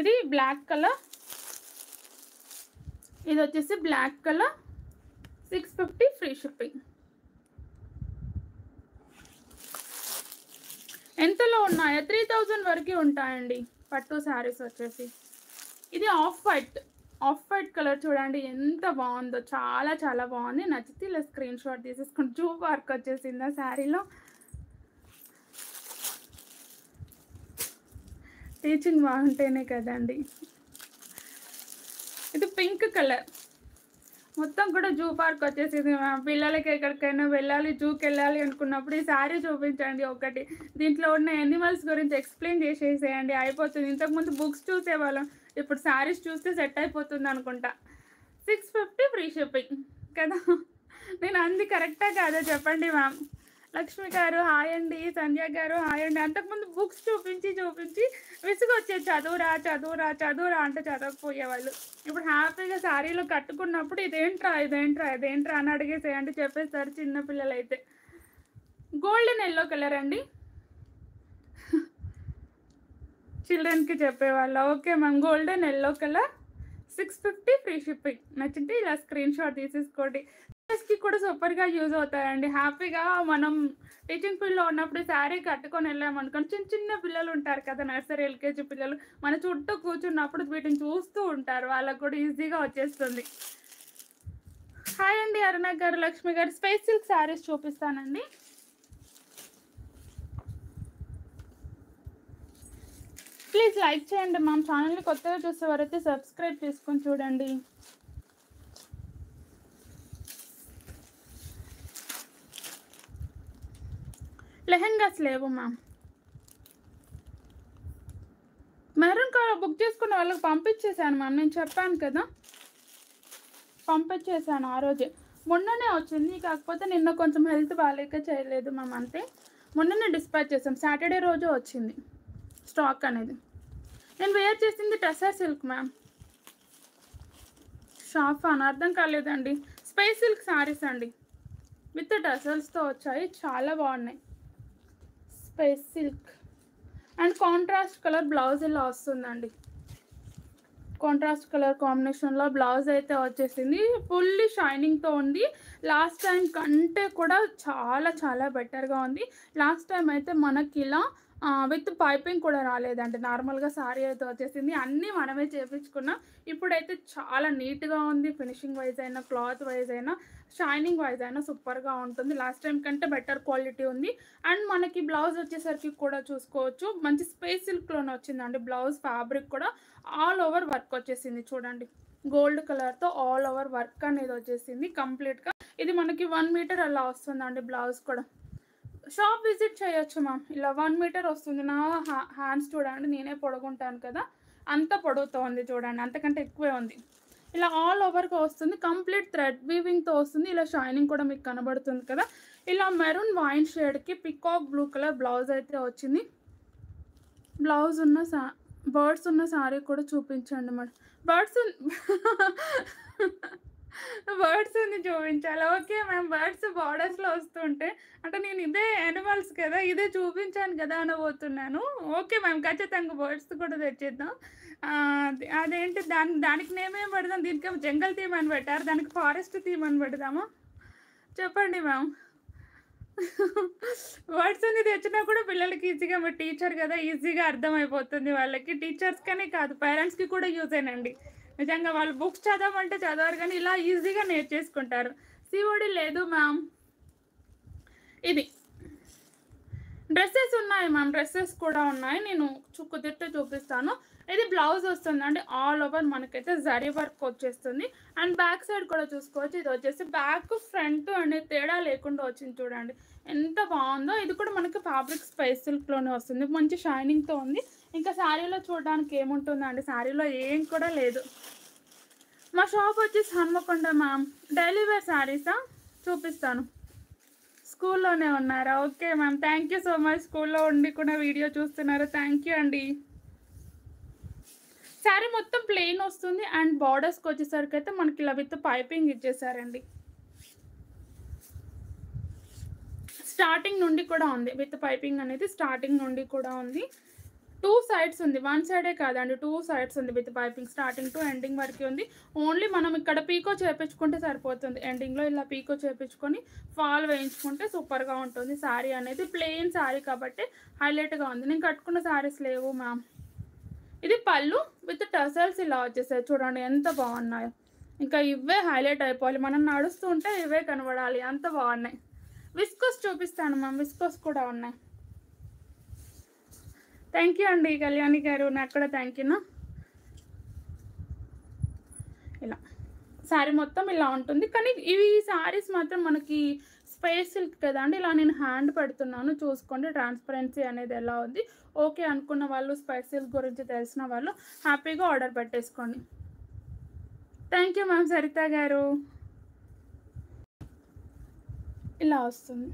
ఇది బ్లాక్ కలర్, ఇది వచ్చేసి బ్లాక్ కలర్, 650 ఫ్రీ షిప్పింగ్. ఎంతలో ఉన్నాయా? 3000 వరకు ఉంటాయండి పట్టు శారీస్ వచ్చేసి. ఇది ఆఫ్ వైట్ కలర్ చూడండి ఎంత బాగుందో, చాలా చాలా బాగుంది. నచ్చితే ఇలా స్క్రీన్ షాట్ తీసేసుకుని. జూ వర్క్ వచ్చేసింది ఆ శారీలో. టీచింగ్ బాగుంటేనే కదండి. ఇది పింక్ కలర్, మొత్తం కూడా జూ పార్క్ వచ్చేసింది. పిల్లలకి ఎక్కడికైనా వెళ్ళాలి, జూకి వెళ్ళాలి అనుకున్నప్పుడు ఈ శారీ చూపించండి ఒకటి. దీంట్లో ఉన్న యానిమల్స్ గురించి ఎక్స్ప్లెయిన్ చేసేసేయండి, అయిపోతుంది. ఇంతకుముందు బుక్స్ చూసేవాళ్ళం, ఇప్పుడు శారీస్ చూస్తే సెట్ అయిపోతుంది అనుకుంటా. 650 ఫ్రీ షిప్పింగ్ కదా? నేను అంది కరెక్టా కాదా చెప్పండి మ్యామ్. లక్ష్మి గారు హాయ్ అండి, సంధ్య గారు హాయ్ అండి. అంతకుముందు బుక్స్ చూపించి విసుగు వచ్చేది, చదువురా అంటే చదవకపోయేవాళ్ళు. ఇప్పుడు హ్యాపీగా శారీలో కట్టుకున్నప్పుడు ఇదేంట్రా అని అడిగేసేయండి, చెప్పేస్తారు చిన్నపిల్లలు అయితే. గోల్డెన్ ఎల్లో కలర్ అండి, చిల్డ్రన్కి చెప్పేవాళ్ళు. Okay ma'am, golden yellow colour, 650 free shipping. నచ్చితే ఇలా స్క్రీన్ షాట్ తీసేసుకోండి. కి కూడా సూపర్గా యూజ్ అవుతాయండి. హ్యాపీగా మనం టీచింగ్ ఫీల్డ్లో ఉన్నప్పుడు శారీ కట్టుకొని వెళ్ళామనుకోండి, చిన్న పిల్లలు ఉంటారు కదా, నర్సరీ ఎల్కేజీ పిల్లలు, మన చుట్టూ కూర్చున్నప్పుడు వీటిని చూస్తూ ఉంటారు, వాళ్ళకు కూడా ఈజీగా వచ్చేస్తుంది. హాయ్ అండి అరుణ గారు, లక్ష్మి గారు. స్పేస్ సిల్క్ శారీస్ చూపిస్తానండి. ప్లీజ్ లైక్ చేయండి మ్యామ్, ఛానల్ని కొత్తగా చూసేవారైతే సబ్స్క్రైబ్ చేసుకొని చూడండి. లెహెంగాస్ లేవు మ్యామ్. మెరూన్ కలర్ బుక్ చేసుకున్న వాళ్ళకి పంపించేసాను మ్యామ్, నేను చెప్పాను కదా, పంపించేసాను ఆ రోజే. మొన్ననే వచ్చింది, కాకపోతే నిన్న కొంచెం హెల్త్ బాగాలేక చేయలేదు మ్యామ్, అంతే. మొన్ననే డిస్పాచ్ చేసాం, సాటర్డే రోజు వచ్చింది స్టాక్ అనేది. నేను వేర్ చేసింది టసర్ సిల్క్ మ్యామ్. షాఫాన్ అర్థం కాలేదండి. స్పేస్ సిల్క్ శారీస్ అండి, విత్ టసల్స్తో వచ్చాయి, చాలా బాగున్నాయి. Space silk and contrast colour blouse ఇలా వస్తుందండి. కాంట్రాస్ట్ కలర్ కాంబినేషన్లో బ్లౌజ్ అయితే వచ్చేసింది, ఫుల్లీ షైనింగ్తో ఉంది. లాస్ట్ టైం కంటే కూడా చాలా చాలా బెటర్గా ఉంది. లాస్ట్ టైం అయితే మనకి ఇలా విత్ పైపింగ్ కూడా రాలేదండి, నార్మల్గా శారీ అయితే వచ్చేసింది. అన్నీ మనమే చేయించుకున్నాం. ఇప్పుడైతే చాలా నీట్గా ఉంది, ఫినిషింగ్ వైజ్ అయినా, క్లాత్ వైజ్ అయినా, షైనింగ్ వైజ్ అయినా సూపర్గా ఉంటుంది. లాస్ట్ టైం కంటే బెటర్ క్వాలిటీ ఉంది. అండ్ మనకి బ్లౌజ్ వచ్చేసరికి కూడా చూసుకోవచ్చు, మంచి స్పేస్ సిల్క్లోనే వచ్చిందండి బ్లౌజ్. ఫ్యాబ్రిక్ కూడా ఆల్ ఓవర్ వర్క్ వచ్చేసింది చూడండి, గోల్డ్ కలర్తో ఆల్ ఓవర్ వర్క్ అనేది వచ్చేసింది కంప్లీట్గా. ఇది మనకి 1 మీటర్ అలా వస్తుందండి బ్లౌజ్ కూడా. షాప్ విజిట్ చేయొచ్చు మ్యామ్, ఇలా 1 మీటర్ వస్తుంది. నా హ్యాండ్స్ చూడండి, నేనే పొడుగుంటాను కదా, అంత పొడుగుతో ఉంది చూడండి, అంతకంటే ఎక్కువే ఉంది. ఇలా ఆల్ ఓవర్గా వస్తుంది, కంప్లీట్ థ్రెడ్ వీవింగ్తో వస్తుంది. ఇలా షైనింగ్ కూడా మీకు కనబడుతుంది కదా. ఇలా మెరూన్ వైన్ షేడ్కి పికాక్ బ్లూ కలర్ బ్లౌజ్ అయితే వచ్చింది. బ్లౌజ్ ఉన్న బర్డ్స్ ఉన్న శారీ కూడా చూపించండి మేడం. బర్డ్స్ బర్డ్స్ ఉంది చూపించాలి. ఓకే మ్యామ్, బర్డ్స్ బార్డర్స్లో వస్తుంటే అంటే నేను ఇదే యానిమల్స్ కదా, ఇదే చూపించాను కదా అనబోతున్నాను. ఓకే మ్యామ్, ఖచ్చితంగా బర్డ్స్ కూడా తెచ్చేద్దాం. అదేంటి దానికి నేమేం పెడదాం? దీనికి జంగల్ థీమ్ అని పెట్టారు, దానికి ఫారెస్ట్ థీమ్ అని పెడదామా? చెప్పండి మ్యామ్. వర్డ్స్ అన్ని తెచ్చినా కూడా పిల్లలకి ఈజీగా, మీరు టీచర్ కదా, ఈజీగా అర్థమైపోతుంది వాళ్ళకి. టీచర్స్కనే కాదు, పేరెంట్స్కి కూడా యూజ్ అయినండి. నిజంగా వాళ్ళు బుక్స్ చదవమంటే చదవరు, కానీ ఇలా ఈజీగా నేర్చేసుకుంటారు. సిఓడి లేదు మ్యామ్. ఇది డ్రెస్సెస్ ఉన్నాయి మ్యామ్, డ్రెస్సెస్ కూడా ఉన్నాయి. నేను కుదిరితే చూపిస్తాను. ఇది బ్లౌజ్ వస్తుంది అండి, ఆల్ ఓవర్ మనకైతే జరీ వర్క్ వచ్చేస్తుంది. అండ్ బ్యాక్ సైడ్ కూడా చూసుకోవచ్చు. ఇది వచ్చేసి బ్యాక్ ఫ్రంట్ అనే తేడా లేకుండా వచ్చింది చూడండి, ఎంత బాగుందో. ఇది కూడా మనకి ఫ్యాబ్రిక్ స్పైస్ సిల్క్లోనే వస్తుంది, మంచి షైనింగ్తో ఉంది. ఇంకా శారీలో చూడడానికి ఏముంటుందండి, శారీలో ఏం కూడా లేదు. మా షాప్ వచ్చేసి హన్మకొండ మ్యామ్. డైలీ వేర్ శారీసా చూపిస్తాను. స్కూల్లోనే ఉన్నారా? Okay ma'am, thank you so much. స్కూల్లో ఉండి కూడా వీడియో చూస్తున్నారు, థ్యాంక్ యూ అండి. శారీ మొత్తం ప్లెయిన్ వస్తుంది అండ్ బార్డర్స్కి వచ్చేసరికి అయితే మనకి ఇలా విత్ పైపింగ్ ఇచ్చేసారండి. స్టార్టింగ్ నుండి కూడా ఉంది విత్ పైపింగ్ అనేది, స్టార్టింగ్ నుండి కూడా ఉంది. 2 సైడ్స్ ఉంది, 1 సైడే కాదండి, 2 సైడ్స్ ఉంది with piping. Starting to ending వరకు ఉంది. ఓన్లీ మనం ఇక్కడ పీకో చేయించుకుంటే సరిపోతుంది. ఎండింగ్లో ఇలా పీకో చేయించుకొని ఫాల్ వేయించుకుంటే సూపర్గా ఉంటుంది. శారీ అనేది ప్లెయిన్ శారీ కాబట్టి హైలైట్గా ఉంది. నేను కట్టుకున్న శారీస్ లేవు మ్యామ్. ఇది పళ్ళు విత్ టసల్స్ ఇలా వచ్చేసాయి చూడండి, ఎంత బాగున్నాయో. ఇంకా ఇవే హైలైట్ అయిపోవాలి, మనం నడుస్తూ ఉంటే ఇవే కనబడాలి, అంత బాగున్నాయి. విస్కోస్ చూపిస్తాను మ్యామ్, విస్కోస్ కూడా ఉన్నాయి. థ్యాంక్ యూ అండి కళ్యాణి గారు, నాకు కూడా థ్యాంక్ యూనా. ఇలా శారీ మొత్తం ఇలా ఉంటుంది, కానీ ఇవి శారీస్ మాత్రం మనకి స్పేస్ సిల్క్ కదా అండి. ఇలా నేను హ్యాండ్ పెడుతున్నాను, చూసుకోండి ట్రాన్స్పరెన్సీ అనేది ఎలా ఉంది. ఓకే అనుకున్న వాళ్ళు, స్పేస్ సిల్క్ గురించి తెలిసిన వాళ్ళు హ్యాపీగా ఆర్డర్ పెట్టేసుకోండి. థ్యాంక్ యూ మ్యామ్ సరిత గారు. ఇలా వస్తుంది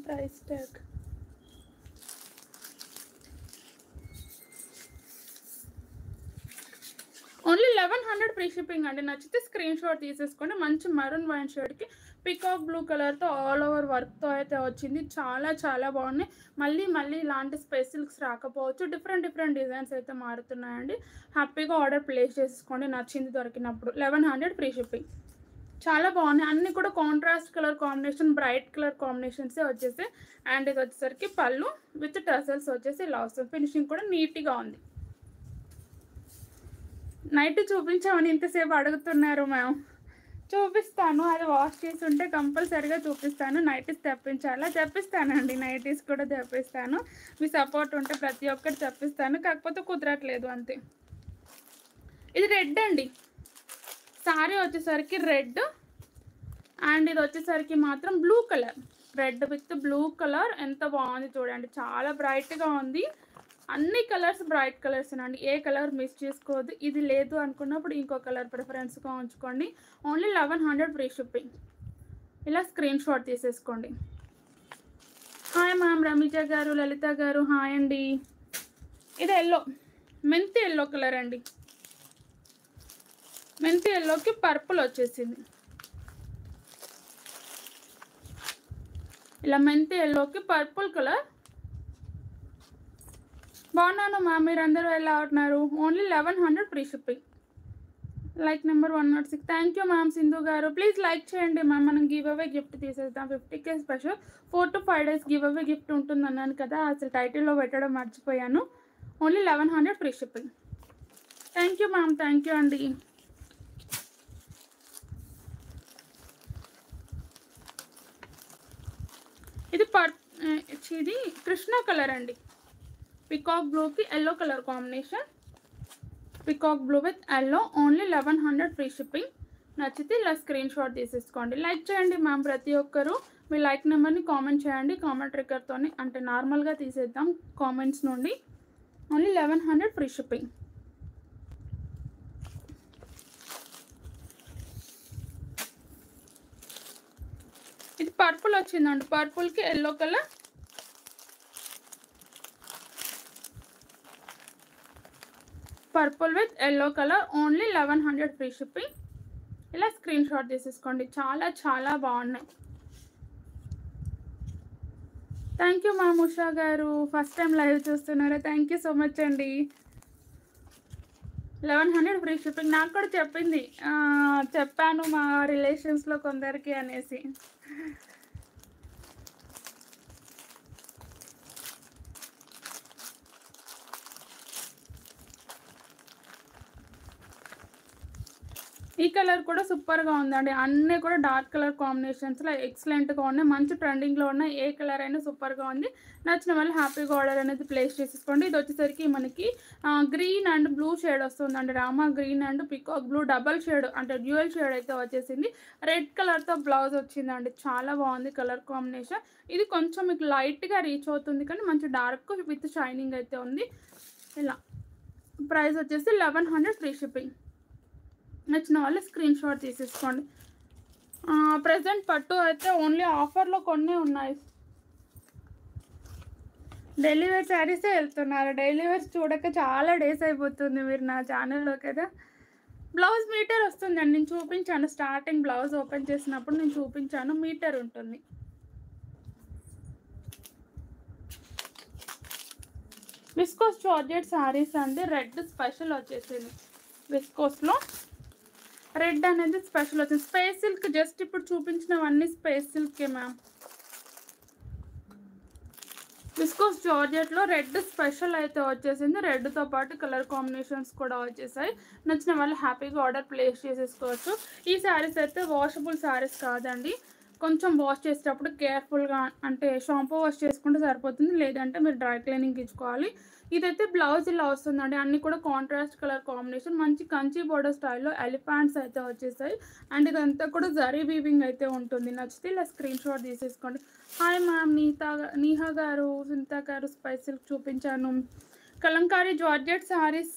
price tag. Only 1100 free shipping అండి. నచ్చితే స్క్రీన్ షాట్ తీసేసుకోండి. మంచి మరూన్ వైన్ షేడ్కి పికాక్ బ్లూ కలర్తో ఆల్ ఓవర్ వర్క్తో అయితే వచ్చింది. చాలా చాలా బాగున్నాయి. మళ్ళీ ఇలాంటి స్పేస్ సిల్క్స్ రాకపోవచ్చు, డిఫరెంట్ డిజైన్స్ అయితే మారుతున్నాయండి. హ్యాపీగా ఆర్డర్ ప్లేస్ చేసుకోండి నచ్చింది దొరికినప్పుడు. 1100 ఫ్రీ షిప్పింగ్. చాలా బాగున్నాయి, అన్నీ కూడా contrast colour combination, bright colour కాంబినేషన్సే వచ్చేసి. అండ్ ఇది వచ్చేసరికి పళ్ళు విత్ టసల్స్ వచ్చేసి ఇలా వస్తుంది. ఫినిషింగ్ కూడా నీట్గా ఉంది. నైట్ చూపించామని ఇంతసేపు అడుగుతున్నారు మ్యామ్. చూపిస్తాను, అది వాష్ చేసి ఉంటే కంపల్సరీగా చూపిస్తాను. నైటీస్ తెప్పిస్తానండి, నైటీస్ కూడా తెప్పిస్తాను. మీ సపోర్ట్ ఉంటే ప్రతి ఒక్కటి తెప్పిస్తాను, కాకపోతే కుదరట్లేదు అంతే. ఇది రెడ్ అండి, శారీ వచ్చేసరికి రెడ్ అండ్ ఇది వచ్చేసరికి మాత్రం blue colour. Red with blue colour ఎంత బాగుంది చూడండి, చాలా బ్రైట్గా ఉంది. అన్ని కలర్స్ బ్రైట్ కలర్స్ అండి, ఏ కలర్ మిస్ చేసుకోవద్దు. ఇది లేదు అనుకున్నప్పుడు ఇంకో కలర్ ప్రిఫరెన్స్గా ఉంచుకోండి. Only 1100 free shipping. ఇలా స్క్రీన్ షాట్ తీసేసుకోండి. హాయ్ మ్యామ్, రమిజ గారు, లలిత గారు హాయ్ అండి. ఇది ఎల్లో, మెంతి ఎల్లో కలర్ అండి. మెంతి ఎల్లోకి పర్పుల్ వచ్చేసింది. ఇలా మెంతి ఎల్లోకి పర్పుల్ కలర్. బాగున్నాను మ్యామ్, మీరు అందరూ ఎలా ఉన్నారు? Only 1100 free shipping. Like number 106. Thank you ma'am. Sindhu గారు ప్లీజ్ లైక్ చేయండి మ్యామ్. మనం గివ్ అవే గిఫ్ట్ తీసేద్దాం. 50K special 4 to 5 days give away gift ఉంటుంది అన్నాను కదా, అసలు టైటిల్లో పెట్టడం మర్చిపోయాను. Only 1100 free shipping. Thank you ma'am, thank you అండి. ఇది కృష్ణ కలర్ అండి, పికాక్ బ్లూకి yellow colour combination. Peacock blue with yellow. Only 1100 free shipping. నచ్చితే ఇలా స్క్రీన్ షాట్ తీసేసుకోండి. లైక్ చేయండి మ్యామ్ ప్రతి ఒక్కరు. మీ లైక్ నెంబర్ని కామెంట్ చేయండి, కామెంట్ ట్రిగ్గర్తోని అంటే నార్మల్గా తీసేద్దాం కామెంట్స్ నుండి. Only 1100 free shipping. పర్పుల్ వచ్చిందండి, పర్పుల్కి yellow colour. Purple with yellow colour, only 1100 free shipping. ఇలా స్క్రీన్ షాట్ తీసేసుకోండి, చాలా చాలా బాగున్నాయి. Thank you ma'am. ఉషా గారు ఫస్ట్ టైం లైవ్ చూస్తున్నారా? థ్యాంక్ యూ సో మచ్ అండి. 1100 ఫ్రీ షిప్పింగ్. నాకు కూడా చెప్పింది, చెప్పాను మా రిలేషన్స్లో కొందరికి అనేసి. ఈ కలర్ కూడా సూపర్గా ఉందండి. అన్నీ కూడా డార్క్ కలర్ కాంబినేషన్స్లో ఎక్సలెంట్గా ఉన్నాయి, మంచి ట్రెండింగ్లో ఉన్నాయి. ఏ కలర్ అయినా సూపర్గా ఉంది. నచ్చిన వాళ్ళు హ్యాపీగా ఆర్డర్ అనేది ప్లేస్ చేసేసుకోండి. ఇది వచ్చేసరికి మనకి గ్రీన్ అండ్ బ్లూ షేడ్ వస్తుందండి. Rama green and peacock blue double shade, అంటే డ్యూయల్ షేడ్ అయితే వచ్చేసింది. రెడ్ కలర్తో బ్లౌజ్ వచ్చిందండి, చాలా బాగుంది కలర్ కాంబినేషన్. ఇది కొంచెం మీకు లైట్గా రీచ్ అవుతుంది, కానీ మంచి డార్క్ విత్ షైనింగ్ అయితే ఉంది. ఇలా ప్రైస్ వచ్చేసి 1100 ఫ్రీ షిప్పింగ్. నచ్చిన వాళ్ళు స్క్రీన్ షాట్ తీసేసుకోండి. ప్రజెంట్ పట్టు అయితే ఓన్లీ ఆఫర్లో కొన్ని ఉన్నాయి. డైలీ వేర్ శారీసే వెళ్తున్నారు. డైలీ వేర్స్ చూడక చాలా డేస్ అయిపోతుంది మీరు నా ఛానల్లో కదా. బ్లౌజ్ మీటర్ వస్తుందండి, నేను చూపించాను స్టార్టింగ్ బ్లౌజ్ ఓపెన్ చేసినప్పుడు నేను చూపించాను, మీటర్ ఉంటుంది. విస్కోస్ జార్జెట్ శారీస్ అండి. రెడ్ స్పెషల్ వచ్చేసింది, విస్కోస్లో రెడ్ అనేది స్పెషల్ వచ్చింది. స్పేస్ సిల్క్ జస్ట్ ఇప్పుడు చూపించినవన్నీ స్పేస్ సిల్కే మ్యామ్. విస్కోస్ జార్జెట్లో రెడ్ స్పెషల్ అయితే వచ్చేసింది. రెడ్తో పాటు కలర్ కాంబినేషన్స్ కూడా వచ్చేసాయి. నచ్చిన వాళ్ళు హ్యాపీగా ఆర్డర్ ప్లేస్ చేసేసుకోవచ్చు. ఈ శారీస్ అయితే వాషబుల్ శారీస్ కాదండి, కొంచెం వాష్ చేసేటప్పుడు కేర్ఫుల్గా, అంటే షాంపూ వాష్ చేసుకుంటే సరిపోతుంది, లేదంటే మీరు డ్రై క్లీనింగ్ ఇచ్చుకోవాలి. ఇదైతే బ్లౌజ్ ఇలా వస్తుందండి, అన్నీ కూడా కాంట్రాస్ట్ కలర్ కాంబినేషన్, మంచి కంచి బోర్డర్ స్టైల్లో ఎలిఫాంట్స్ అయితే వచ్చేసాయి. అండ్ ఇదంతా కూడా జరీ వీవింగ్ అయితే ఉంటుంది. నచ్చితే ఇలా స్క్రీన్ షాట్ తీసేసుకోండి. Hi ma'am. నీహా గారు, సునీత గారు స్పైసిల్ చూపించాను. కలంకారీ జార్జెట్ శారీస్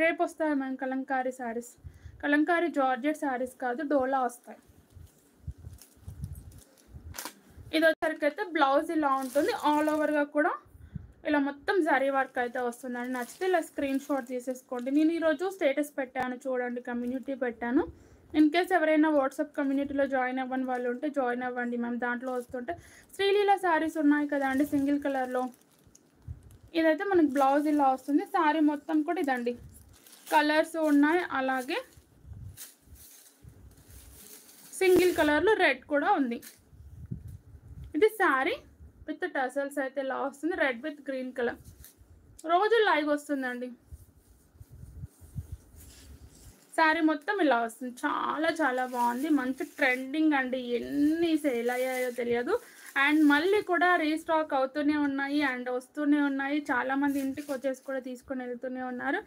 రేపు వస్తాయి మ్యామ్. కలంకారీ శారీస్, కలంకారీ జార్జెట్ శారీస్ కాదు, డోలా వస్తాయి. ఇది వచ్చేసరికి అయితే బ్లౌజ్ ఇలా ఉంటుంది, ఆల్ ఓవర్గా కూడా ఇలా మొత్తం జరీ వర్క్ అయితే వస్తుందండి. నచ్చితే ఇలా స్క్రీన్ షాట్ తీసేసుకోండి. నేను ఈరోజు స్టేటస్ పెట్టాను చూడండి, కమ్యూనిటీ పెట్టాను. ఇన్ కేస్ ఎవరైనా వాట్సాప్ కమ్యూనిటీలో జాయిన్ అవ్వని వాళ్ళు ఉంటే జాయిన్ అవ్వండి మ్యామ్. దాంట్లో వస్తుంటే శ్రీలీల శారీస్ ఉన్నాయి కదా అండి సింగిల్ కలర్లో. ఇదైతే మనకి బ్లౌజ్ ఇలా వస్తుంది. శారీ మొత్తం కూడా ఇదండి, కలర్స్ ఉన్నాయి, అలాగే సింగిల్ కలర్లో రెడ్ కూడా ఉంది. ఇది శారీ విత్ టసల్స్ అయితే ఇలా వస్తుంది, రెడ్ విత్ గ్రీన్ కలర్. రోజు లైవ్ వస్తుందండి. శారీ మొత్తం ఇలా వస్తుంది, చాలా చాలా బాగుంది, మంచి ట్రెండింగ్ అండి. ఎన్ని సేల్ అయ్యాయో తెలియదు. అండ్ మళ్ళీ కూడా రీస్టాక్ అవుతూనే ఉన్నాయి అండ్ వస్తూనే ఉన్నాయి. చాలామంది ఇంటికి వచ్చేసి కూడా తీసుకొని వెళ్తూనే ఉన్నారు.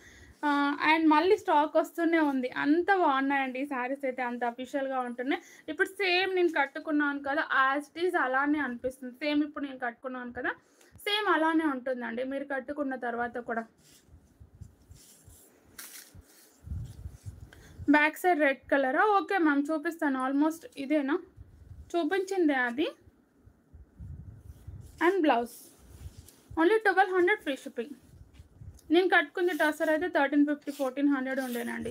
అండ్ మళ్ళీ స్టాక్ వస్తూనే ఉంది. అంత బాగున్నాయండి ఈ శారీస్ అయితే, అంత అఫీషియల్గా ఉంటున్నాయి. ఇప్పుడు సేమ్ నేను కట్టుకున్నాను కదా, యాజ్ ఇట్ ఈజ్ అలానే అనిపిస్తుంది. సేమ్ ఇప్పుడు నేను కట్టుకున్నాను కదా, సేమ్ అలానే ఉంటుందండి మీరు కట్టుకున్న తర్వాత కూడా. బ్యాక్ సైడ్ రెడ్ కలరా? ఓకే మ్యామ్, చూపిస్తాను. ఆల్మోస్ట్ ఇదేనా చూపించింది అది. And blouse only 1200 free shipping. నేను కట్టుకుంది టసర్ అయితే 1350 1400 ఉండేనండి.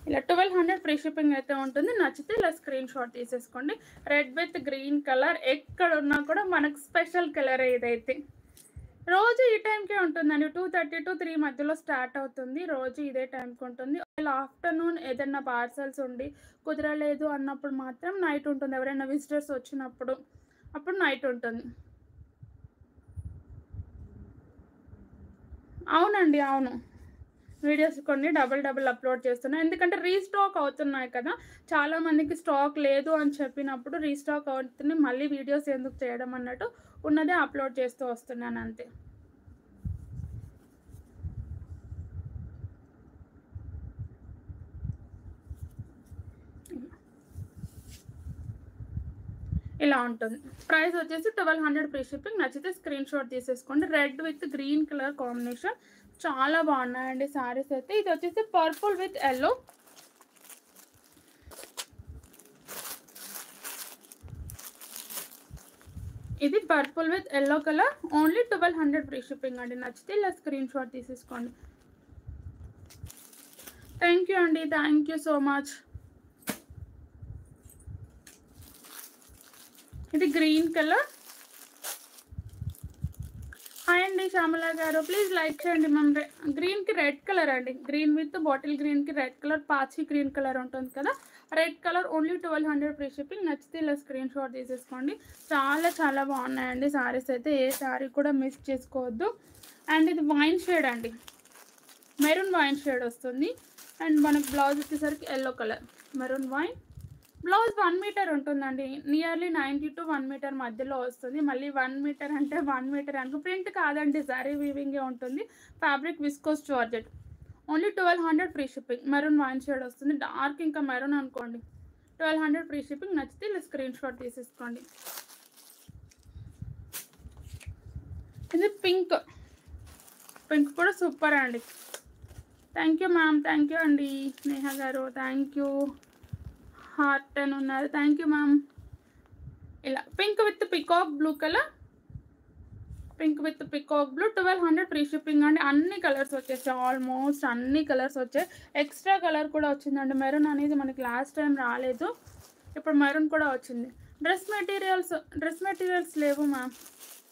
ఇలా 1200 ఫ్రీ షిప్పింగ్ అయితే ఉంటుంది. నచ్చితే ఇలా స్క్రీన్ షాట్ తీసేసుకోండి. రెడ్ విత్ గ్రీన్ కలర్, ఎక్కడ ఉన్నా కూడా మనకు స్పెషల్ కలర్ ఇదైతే. రోజు ఈ టైంకే ఉంటుందండి, 2:30 to 3 మధ్యలో స్టార్ట్ అవుతుంది. రోజు ఇదే టైంకి ఉంటుంది. ఇలా ఆఫ్టర్నూన్ ఏదైనా పార్సల్స్ ఉండి కుదరలేదు అన్నప్పుడు మాత్రం నైట్ ఉంటుంది. ఎవరైనా విజిటర్స్ వచ్చినప్పుడు అప్పుడు నైట్ ఉంటుంది. అవునండి, అవును. వీడియోస్ కొన్ని డబుల్ అప్లోడ్ చేస్తున్నాను, ఎందుకంటే రీస్టాక్ అవుతున్నాయి కదా. చాలామందికి స్టాక్ లేదు అని చెప్పినప్పుడు రీస్టాక్ అవుతుంది, మళ్ళీ వీడియోస్ ఎందుకు చేయడం అన్నట్టు ఉన్నదే అప్లోడ్ చేస్తూ వస్తున్నాను అంతే. ఇలా ఉంటుంది. ప్రైస్ వచ్చేసి 1200 ఫ్రీ షిప్పింగ్. నచ్చితే స్క్రీన్ షాట్ తీసేసుకోండి. Red with green colour combination చాలా బాగున్నాయండి శారీస్ అయితే. ఇది వచ్చేసి పర్పుల్ విత్ ఎల్లో. ఇది purple with yellow colour, only 1200 free shipping అండి. నచ్చితే ఇలా స్క్రీన్ షాట్ తీసేసుకోండి. థ్యాంక్ యూ అండి, థ్యాంక్ యూ సో మచ్. ఇది గ్రీన్ కలర్. హాయ్ అండి శ్యామల గారు, ప్లీజ్ లైక్ చేయండి మ్యామ్. గ్రీన్కి రెడ్ కలర్ అండి, గ్రీన్ విత్ బాటిల్ గ్రీన్కి రెడ్ కలర్, పాచి గ్రీన్ కలర్ ఉంటుంది కదా, red colour, only 1200 free shipping. నచ్చితే ఇలా స్క్రీన్ షాట్ తీసేసుకోండి. చాలా చాలా బాగున్నాయండి సారీస్ అయితే, ఏ సారీ కూడా మిస్ చేసుకోవద్దు. అండ్ ఇది వైన్ షేడ్ అండి, మెరూన్ వైన్ షేడ్ వస్తుంది. అండ్ మనకు బ్లౌజ్ వచ్చేసరికి yellow colour, maroon wine. Blouse 1 metre ఉంటుందండి, నియర్లీ 90 to 1 మీటర్ మధ్యలో వస్తుంది. మళ్ళీ 1 మీటర్ అంటే 1 మీటర్ అనుకో, ప్రింట్ కాదండి, సారీ వీవింగే ఉంటుంది. Fabric viscose georgette, only 1200 free shipping. Maroon wine shade వస్తుంది, డార్క్ ఇంకా మెరూన్ అనుకోండి. 1200 ఫ్రీ షిప్పింగ్. నచ్చితే ఇలా స్క్రీన్ షాట్ తీసేసుకోండి. ఇది పింక్, పింక్ కూడా సూపర్ అండి. Thank you ma'am, thank you అండి. స్నేహ గారు థ్యాంక్ యూ. హార్ట్ అని ఉన్నారు, థ్యాంక్ యూ మ్యామ్. ఇలా pink with peacock blue colour, pink with peacock blue, 1200 free shipping అండి. అన్ని కలర్స్ వచ్చేసాయి, ఆల్మోస్ట్ అన్ని కలర్స్ వచ్చాయి. ఎక్స్ట్రా కలర్ కూడా వచ్చిందండి, మెరూన్ అనేది మనకి లాస్ట్ టైం రాలేదు, ఇప్పుడు మెరూన్ కూడా వచ్చింది. డ్రెస్ మెటీరియల్స్ లేవు మ్యామ్.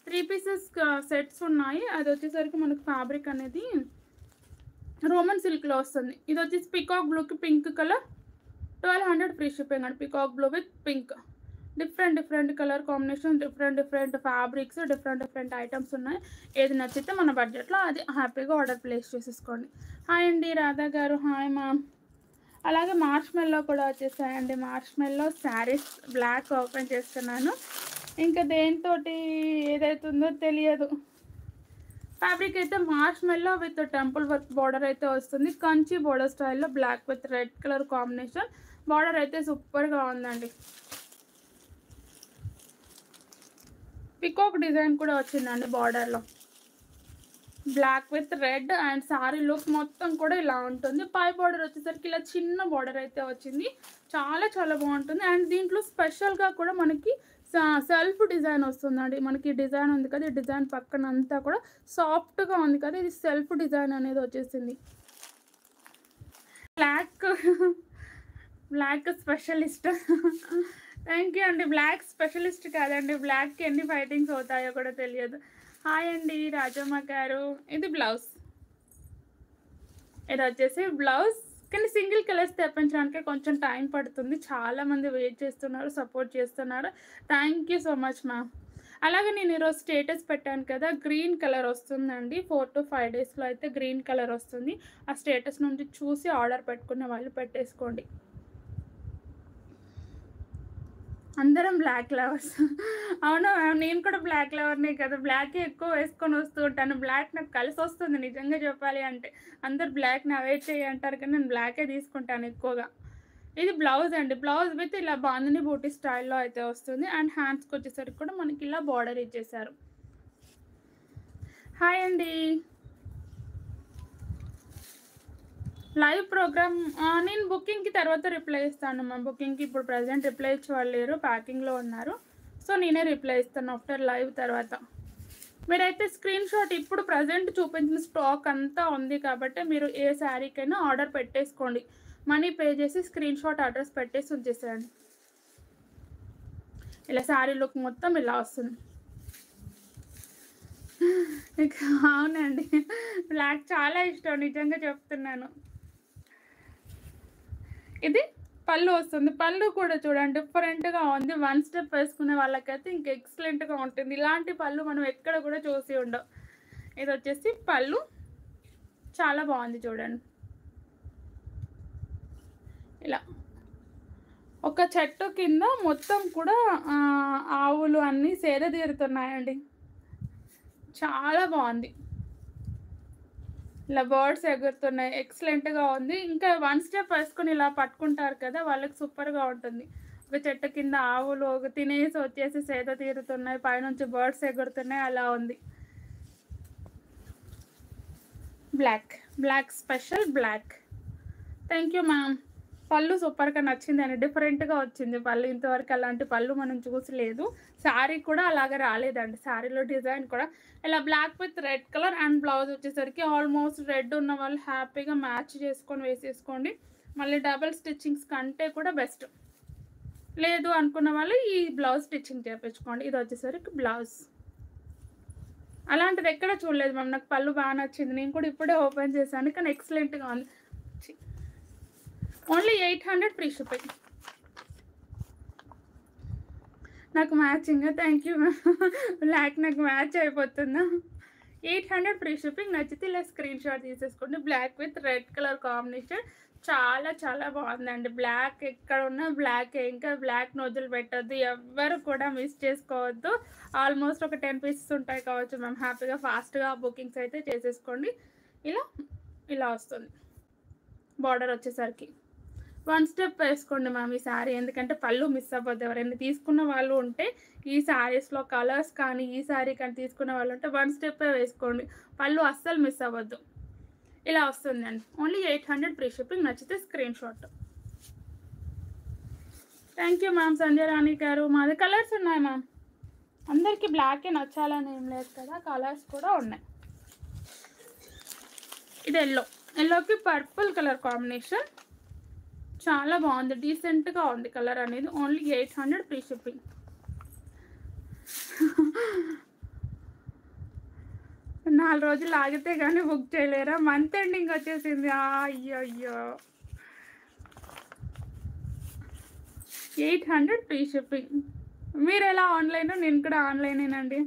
3 పీసెస్ సెట్స్ ఉన్నాయి. అది వచ్చేసరికి మనకు ఫ్యాబ్రిక్ అనేది రోమన్ సిల్క్లో వస్తుంది. ఇది వచ్చేసి పికాక్ బ్లూకి పింక్ కలర్, 1200 ఫ్రీ షిప్పింగ్ అండి. Peacock blue with pink, different colour combination, different fabrics, different items ఉన్నాయి. ఏది నచ్చితే మన బడ్జెట్లో అది హ్యాపీగా ఆర్డర్ ప్లేస్ చేసేసుకోండి. హాయ్ అండి రాధా గారు, హాయ్ మ్యామ్. అలాగే మార్చ్ మెల్లో కూడా వచ్చేసాయండి. మార్చ్ మెల్లో శారీస్ బ్లాక్ ఓపెన్ చేస్తున్నాను, ఇంకా దేంతో ఏదైతుందో తెలియదు. ఫ్యాబ్రిక్ అయితే మార్చ్ మెల్లో విత్ టెంపుల్ వర్క్ బార్డర్ అయితే వస్తుంది. కంచి బార్డర్ స్టైల్లో black with red colour combination. Border అయితే సూపర్గా ఉందండి. పికాక్ డిజైన్ కూడా వచ్చిందండి బార్డర్లో, black with red. And sari look మొత్తం కూడా ఇలా ఉంటుంది. పై బార్డర్ వచ్చేసరికి ఇలా చిన్న బార్డర్ అయితే వచ్చింది, చాలా చాలా బాగుంటుంది. అండ్ దీంట్లో స్పెషల్గా కూడా మనకి సెల్ఫ్ డిజైన్ వస్తుందండి. మనకి డిజైన్ ఉంది కదా, ఈ డిజైన్ పక్కన అంతా కూడా సాఫ్ట్గా ఉంది కదా, ఇది సెల్ఫ్ డిజైన్ అనేది వచ్చేసింది. బ్లాక్ స్పెషలిస్ట్ థ్యాంక్ యూ అండి. బ్లాక్ స్పెషలిస్ట్ కాదండి, బ్లాక్కి ఎన్ని ఫైటింగ్స్ అవుతాయో కూడా తెలియదు. హాయ్ అండి రాజమ్మ గారు. ఇది బ్లౌజ్, ఇది వచ్చేసి బ్లౌజ్. కానీ సింగిల్ కలర్స్ తెప్పించడానికి కొంచెం టైం పడుతుంది, చాలామంది వెయిట్ చేస్తున్నారు, సపోర్ట్ చేస్తున్నారు. Thank you so much ma'am. అలాగే నేను ఈరోజు స్టేటస్ పెట్టాను కదా, గ్రీన్ కలర్ వస్తుందండి. 4 to 5 డేస్లో అయితే గ్రీన్ కలర్ వస్తుంది. ఆ స్టేటస్ నుండి చూసి ఆర్డర్ పెట్టుకునే వాళ్ళు పెట్టేసుకోండి. అందరం బ్లాక్ లవర్స్. అవును మ్యామ్, నేను కూడా బ్లాక్ లవర్నే కదా, బ్లాక్ ఎక్కువ వేసుకొని వస్తూ ఉంటాను. బ్లాక్ నాకు కలిసి వస్తుంది నిజంగా చెప్పాలి అంటే. అందరు బ్లాక్ని అవాయిడ్ చేయి అంటారు కానీ నేను బ్లాకే తీసుకుంటాను ఎక్కువగా. ఇది బ్లౌజ్ అండి, బ్లౌజ్ విత్ ఇలా బాందిని బూటీ స్టైల్లో అయితే వస్తుంది. అండ్ హ్యాండ్స్కి వచ్చేసరికి కూడా మనకి ఇలా బార్డర్ ఇచ్చేసారు. హాయ్ అండి. లైవ్ ప్రోగ్రామ్ నేను బుకింగ్కి తర్వాత రిప్లై ఇస్తాను మ్యామ్. బుకింగ్కి ఇప్పుడు ప్రజెంట్ రిప్లై ఇచ్చే వాళ్ళు లేరు, ప్యాకింగ్లో ఉన్నారు. సో నేనే రిప్లై ఇస్తాను ఆఫ్టర్ లైవ్ తర్వాత. మీరైతే స్క్రీన్ షాట్ ఇప్పుడు ప్రజెంట్ చూపించిన స్టాక్ అంతా ఉంది కాబట్టి మీరు ఏ శారీకైనా ఆర్డర్ పెట్టేసుకోండి. మనీ పే చేసి స్క్రీన్ షాట్ అడ్రస్ పెట్టేసి ఉంచేసేయండి. ఇలా శారీ లుక్ మొత్తం ఇలా వస్తుంది. అవునండి, బ్లాక్ చాలా ఇష్టం నిజంగా చెప్తున్నాను. ఇది పళ్ళు వస్తుంది, పళ్ళు కూడా చూడండి డిఫరెంట్గా ఉంది. 1 స్టెప్ వేసుకునే వాళ్ళకైతే ఇంకా ఎక్సలెంట్గా ఉంటుంది. ఇలాంటి పళ్ళు మనం ఎక్కడ కూడా చూసి ఉండవు. ఇది వచ్చేసి పళ్ళు, చాలా బాగుంది చూడండి. ఇలా ఒక చెట్టు కింద మొత్తం కూడా ఆవులు అన్నీ సేద తీరుతున్నాయండి, చాలా బాగుంది. ఇలా బర్డ్స్ ఎగురుతున్నాయి, ఎక్సలెంట్గా ఉంది. ఇంకా 1 స్టెప్ వేసుకొని ఇలా పట్టుకుంటారు కదా, వాళ్ళకి సూపర్గా ఉంటుంది. ఒక చెట్టు కింద ఆవులు తినేసి వచ్చేసి సేద తీరుతున్నాయి, పైనుంచి బర్డ్స్ ఎగురుతున్నాయి, అలా ఉంది. Black special black. Thank you ma'am. పళ్ళు సూపర్‌గా నచ్చిందండి. డిఫరెంట్‌గా వచ్చింది పళ్ళు. ఇంతవరకు అలాంటి పళ్ళు మనం చూసలేదు. శారీ కూడా అలాగే రాలేదండి. శారీలో డిజైన్ కూడా ఇలా black with red colour and blouse వచ్చేసరికి ఆల్మోస్ట్ రెడ్ ఉన్న వాళ్ళు హ్యాపీగా మ్యాచ్ చేసుకొని వేసేసుకోండి. మళ్ళీ డబుల్ స్టిచ్చింగ్స్ కంటే కూడా బెస్ట్. లేదు అనుకున్న వాళ్ళు ఈ బ్లౌజ్ స్టిచ్చింగ్ చేపించుకోండి. ఇది వచ్చేసరికి బ్లౌజ్. అలాంటిది ఎక్కడ చూడలేదు మ్యామ్. నాకు పళ్ళు బాగా నచ్చింది. నేను కూడా ఇప్పుడే ఓపెన్ చేశాను. కానీ ఎక్సలెంట్‌గా ఉంది. Only 800 free shipping. నాకు matching. Thank you ma'am. Black నాకు మ్యాచ్ అయిపోతుందా? 800 ఫ్రీ షిప్పింగ్. నచ్చితే ఇలా స్క్రీన్ షాట్ తీసేసుకోండి. Black with red colour combination చాలా చాలా బాగుందండి. బ్లాక్ ఎక్కడ ఉన్నా బ్లాకే. ఇంకా బ్లాక్‌ని వదిలిపెట్టొద్దు. ఎవ్వరు కూడా మిస్ చేసుకోవద్దు. ఆల్మోస్ట్ ఒక 10 పీసెస్ ఉంటాయి కావచ్చు మ్యామ్. హ్యాపీగా ఫాస్ట్‌గా బుకింగ్స్ అయితే చేసేసుకోండి. ఇలా ఇలా వస్తుంది బార్డర్ వచ్చేసరికి. 1 స్టెప్ వేసుకోండి మ్యామ్ ఈ శారీ. ఎందుకంటే పళ్ళు మిస్ అవ్వద్దు. ఎవరైనా తీసుకున్న వాళ్ళు ఉంటే ఈ శారీస్‌లో కలర్స్ కానీ, ఈ శారీ కానీ తీసుకున్న వాళ్ళు ఉంటే 1 స్టెప్పే వేసుకోండి. పళ్ళు అస్సలు మిస్ అవ్వద్దు. ఇలా వస్తుందండి. Only 800 free shipping. నచ్చితే screenshot. Thank you ma'am Sanjay Rani గారు. మాది కలర్స్ ఉన్నాయి మ్యామ్. అందరికీ బ్లాకే నచ్చాలని ఏం లేదు కదా, కలర్స్ కూడా ఉన్నాయి. ఇది ఎల్లోకి పర్పుల్ కలర్ కాంబినేషన్ చాలా బాగుంది. డీసెంట్గా ఉంది కలర్ అనేది. Only 800 free shipping. నాలుగు రోజులు ఆగితే కానీ బుక్ చేయలేరా? మంత్ ఎండింగ్ వచ్చేసింది. అయ్యో 800 ఫ్రీ షిప్పింగ్. మీరు ఎలా ఆన్లైన్? నేను కూడా ఆన్లైనేనండి.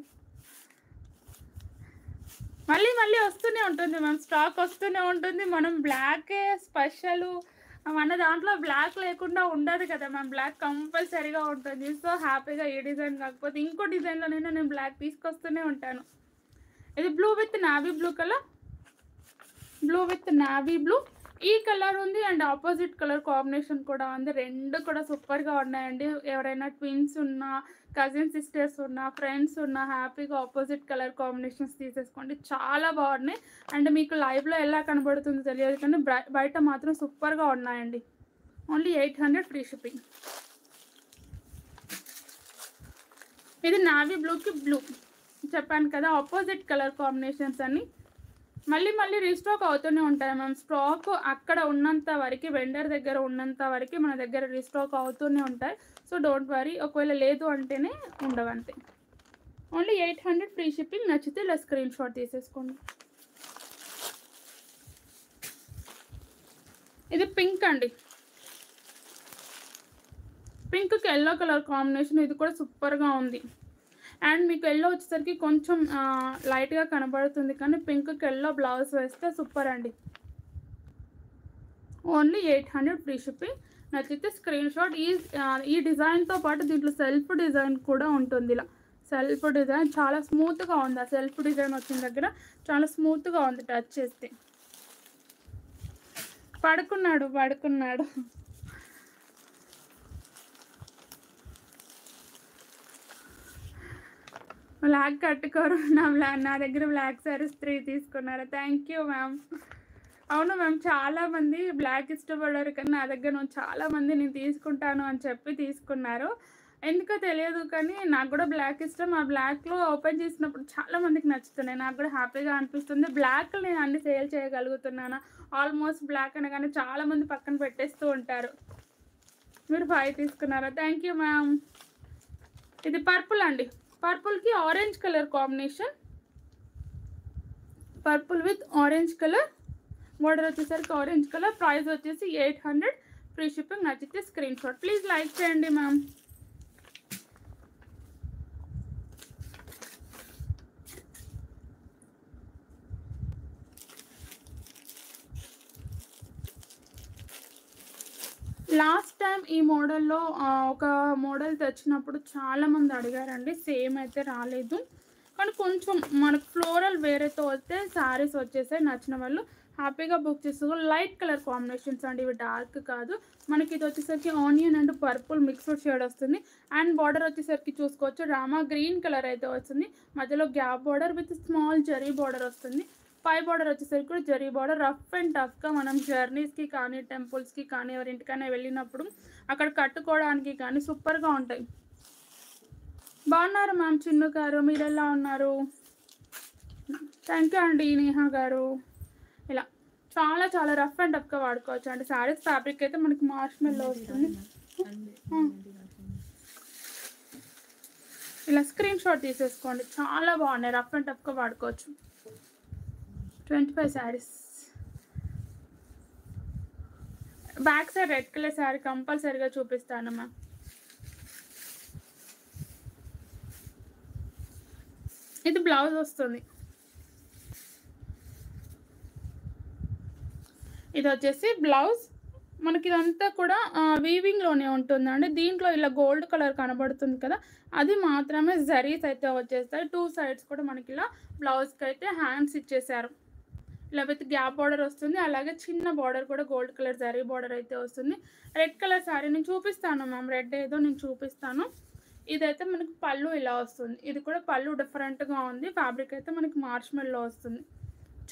మళ్ళీ వస్తూనే ఉంటుంది మ్యామ్. స్టాక్ వస్తూనే ఉంటుంది. మనం బ్లాకే స్పెషల్ మన దాంట్లో బ్లాక్ లేకుండా ఉండదు కదా మ్యామ్. బ్లాక్ కంపల్సరీగా ఉంటుంది. సో హ్యాపీగా ఏ డిజైన్ కాకపోతే ఇంకో డిజైన్లోనైనా నేను బ్లాక్ తీసుకొస్తూనే ఉంటాను. ఇది blue with navy blue colour. Blue with navy blue ఈ కలర్ ఉంది. అండ్ ఆపోజిట్ కలర్ కాంబినేషన్ కూడా ఉంది. రెండు కూడా సూపర్గా ఉన్నాయండి. ఎవరైనా ట్విన్స్ ఉన్నా, కజిన్ సిస్టర్స్ ఉన్నా, ఫ్రెండ్స్ ఉన్నా హ్యాపీగా ఆపోజిట్ కలర్ కాంబినేషన్స్ తీసేసుకోండి. చాలా బాగున్నాయి. అండ్ మీకు లైవ్లో ఎలా కనబడుతుందో తెలియదు కానీ బయట మాత్రం సూపర్గా ఉన్నాయండి. Only 800 free shipping. ఇది నావీ బ్లూకి బ్లూ చెప్పాను కదా, ఆపోజిట్ కలర్ కాంబినేషన్స్ అన్ని మళ్ళీ రీస్టాక్ అవుతూనే ఉంటాయి మ్యామ్. స్టాక్ అక్కడ ఉన్నంత వరకు, వెండర్ దగ్గర ఉన్నంత వరకు మన దగ్గర రీస్టాక్ అవుతూనే ఉంటాయి. So don't worry. ఒకవేళ లేదు అంటేనే ఉండవంతే. Only 800 free shipping. నచ్చితే ఇలా స్క్రీన్ షాట్ తీసేసుకోండి. ఇది పింక్ అండి. పింక్కి ఎల్లో కలర్ కాంబినేషన్. ఇది కూడా సూపర్గా ఉంది. అండ్ మీకు ఎల్లో వచ్చేసరికి కొంచెం లైట్గా కనబడుతుంది కానీ పింక్కి ఎల్లో బ్లౌజ్ వేస్తే సూపర్ అండి. Only 800 free shipping. నచ్చితే స్క్రీన్ షాట్. ఈ డిజైన్తో పాటు దీంట్లో సెల్ఫ్ డిజైన్ కూడా ఉంటుంది. ఇలా సెల్ఫ్ డిజైన్ చాలా స్మూత్గా ఉంది. ఆ సెల్ఫ్ డిజైన్ వచ్చిన దగ్గర చాలా స్మూత్గా ఉంది. టచ్ చేస్తే పడుకున్నాడు. బ్లాక్ కట్టుకోరు. నా దగ్గర బ్లాక్ శారీస్ 3 తీసుకున్నారు. Thank you ma'am. అవును మ్యామ్, చాలామంది బ్లాక్ ఇష్టపడారు కానీ నా దగ్గర చాలామంది నేను తీసుకుంటాను అని చెప్పి తీసుకున్నారు. ఎందుకో తెలియదు కానీ నాకు కూడా బ్లాక్ ఇష్టం. ఆ బ్లాక్లో ఓపెన్ చేసినప్పుడు చాలామందికి నచ్చుతున్నాయి. నాకు కూడా హ్యాపీగా అనిపిస్తుంది. బ్లాక్ నేను అన్ని సేల్ చేయగలుగుతున్నాను. ఆల్మోస్ట్ బ్లాక్ అనగానే చాలామంది పక్కన పెట్టేస్తూ ఉంటారు. మీరు 5 తీసుకున్నారా? Thank you ma'am. ఇది పర్పుల్ అండి. పర్పుల్కి orange colour combination. Purple with orange colour. Border వచ్చేసరికి ఆరెంజ్ కలర్. ప్రైస్ వచ్చేసి 800 ఫ్రీ షిప్పింగ్. నచ్చితే స్క్రీన్ షాట్. ప్లీజ్ లైక్ చేయండి మ్యామ్. లాస్ట్ టైం ఈ మోడల్లో ఒక మోడల్ తెచ్చినప్పుడు చాలామంది అడిగారండి. సేమ్ అయితే రాలేదు కానీ కొంచెం మనకు ఫ్లోరల్ వేరేతో వస్తే శారీస్ వచ్చేసాయి. నచ్చిన వాళ్ళు హ్యాపీగా బుక్ చేసుకో. లైట్ కలర్ కాంబినేషన్స్ అండి. ఇవి డార్క్ కాదు. మనకి ఇది వచ్చేసరికి onion and purple mixed shade వస్తుంది. అండ్ బార్డర్ వచ్చేసరికి చూసుకోవచ్చు రామా గ్రీన్ కలర్ అయితే వస్తుంది. మధ్యలో gap border with small zari border వస్తుంది. పై బార్డర్ వచ్చేసరికి కూడా జరీ బార్డర్. రఫ్ అండ్ టఫ్గా మనం జర్నీస్కి కానీ టెంపుల్స్కి కానీ ఎవరింటికైనా వెళ్ళినప్పుడు అక్కడ కట్టుకోవడానికి కానీ సూపర్గా ఉంటాయి. బాగున్నారు మ్యామ్ చిన్ను గారు, మీరు ఎలా ఉన్నారు? థ్యాంక్ యూ అండి నేహా గారు. ఇలా చాలా చాలా రఫ్ అండ్ టఫ్గా వాడుకోవచ్చు అండి. శారీస్ ఫ్యాబ్రిక్ అయితే మనకి మార్ష్మెల్లో వస్తుంది. ఇలా స్క్రీన్ షాట్ తీసేసుకోండి, చాలా బాగున్నాయి, రఫ్ అండ్ టఫ్గా వాడుకోవచ్చు. 25 saris. Back side red colour sari కంపల్సరీగా చూపిస్తానమ్మా. ఇది బ్లౌజ్ వస్తుంది. ఇది వచ్చేసి బ్లౌజ్. మనకి ఇదంతా కూడా వీవింగ్లోనే ఉంటుందండి. దీంట్లో ఇలా గోల్డ్ కలర్ కనబడుతుంది కదా, అది మాత్రమే జరీస్ అయితే వచ్చేస్తాయి. 2 సైడ్స్ కూడా మనకి ఇలా బ్లౌజ్కి అయితే హ్యాండ్స్ ఇచ్చేసారు. ఇలా విత్ గ్యాప్ బార్డర్ వస్తుంది. అలాగే చిన్న బార్డర్ కూడా గోల్డ్ కలర్ జరీ బార్డర్ అయితే వస్తుంది. రెడ్ కలర్ శారీ నేను చూపిస్తాను మ్యామ్, రెడ్ ఏదో నేను చూపిస్తాను. ఇదైతే మనకి పళ్ళు ఇలా వస్తుంది. ఇది కూడా పళ్ళు డిఫరెంట్గా ఉంది. ఫ్యాబ్రిక్ అయితే మనకి మార్ష్మెల్లో వస్తుంది.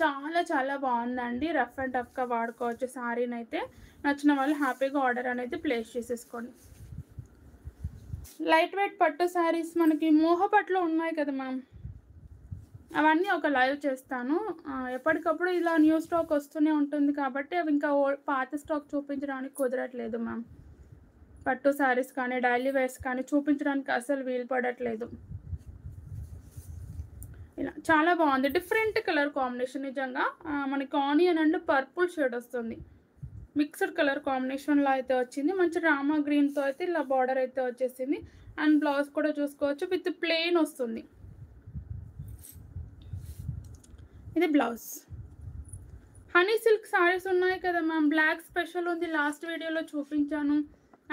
చాలా చాలా బాగుందండి, రఫ్ అండ్ టఫ్గా వాడుకోవచ్చు శారీని అయితే. నచ్చిన వాళ్ళు హ్యాపీగా ఆర్డర్ అనేది ప్లేస్ చేసేసుకోండి. లైట్ వెయిట్ పట్టు శారీస్ మనకి మోహపట్లో ఉన్నాయి కదా మ్యామ్, అవన్నీ ఒక లైవ్ చేస్తాను. ఎప్పటికప్పుడు ఇలా న్యూ స్టాక్ వస్తూనే ఉంటుంది కాబట్టి అవి ఇంకా పాత స్టాక్ చూపించడానికి కుదరట్లేదు మ్యామ్. పట్టు శారీస్ కానీ డైలీ వేర్స్ కానీ చూపించడానికి అసలు వీలు పడట్లేదు. ఇలా చాలా బాగుంది, డిఫరెంట్ కలర్ కాంబినేషన్. నిజంగా మనకి ఆనియన్ అండ్ పర్పుల్ షేడ్ వస్తుంది, మిక్స్డ్ కలర్ కాంబినేషన్లో అయితే వచ్చింది. మంచి రామా గ్రీన్తో అయితే ఇలా బార్డర్ అయితే వచ్చేసింది. అండ్ బ్లౌజ్ కూడా చూసుకోవచ్చు, విత్ ప్లెయిన్ వస్తుంది. ఇది బ్లౌజ్. హనీ సిల్క్ శారీస్ ఉన్నాయి కదా మ్యామ్, బ్లాక్ స్పెషల్ ఉంది, లాస్ట్ వీడియోలో చూపించాను.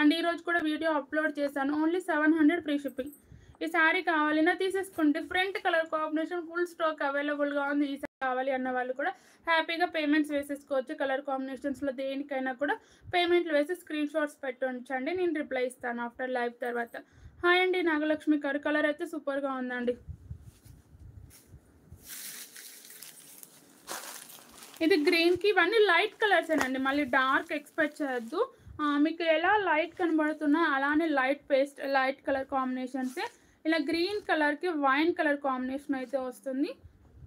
అండ్ ఈరోజు కూడా వీడియో అప్లోడ్ చేశాను. Only 700 free shipping. ఈ శారీ కావాలన్నా తీసేసుకోండి. Different colour combination, full stock అవైలబుల్గా ఉంది. ఈ శారీ కావాలి అన్న వాళ్ళు కూడా హ్యాపీగా పేమెంట్స్ వేసేసుకోవచ్చు. కలర్ కాంబినేషన్స్లో దేనికైనా కూడా పేమెంట్లు వేసి స్క్రీన్ షాట్స్ పెట్టి ఉంచండి, నేను రిప్లై ఇస్తాను ఆఫ్టర్ లైవ్ తర్వాత. హాయ్ అండి నాగలక్ష్మి గారు, కలర్ అయితే సూపర్గా ఉందండి. ఇది గ్రీన్కి, ఇవన్నీ లైట్ కలర్సేనండి, మళ్ళీ డార్క్ ఎక్స్పెక్ట్ చేయొద్దు. మీకు ఎలా లైట్ కనబడుతున్నా అలానే లైట్ పేస్ట్ లైట్ కలర్ కాంబినేషన్సే. ఇలా గ్రీన్ కలర్కి వైన్ కలర్ కాంబినేషన్ అయితే వస్తుంది.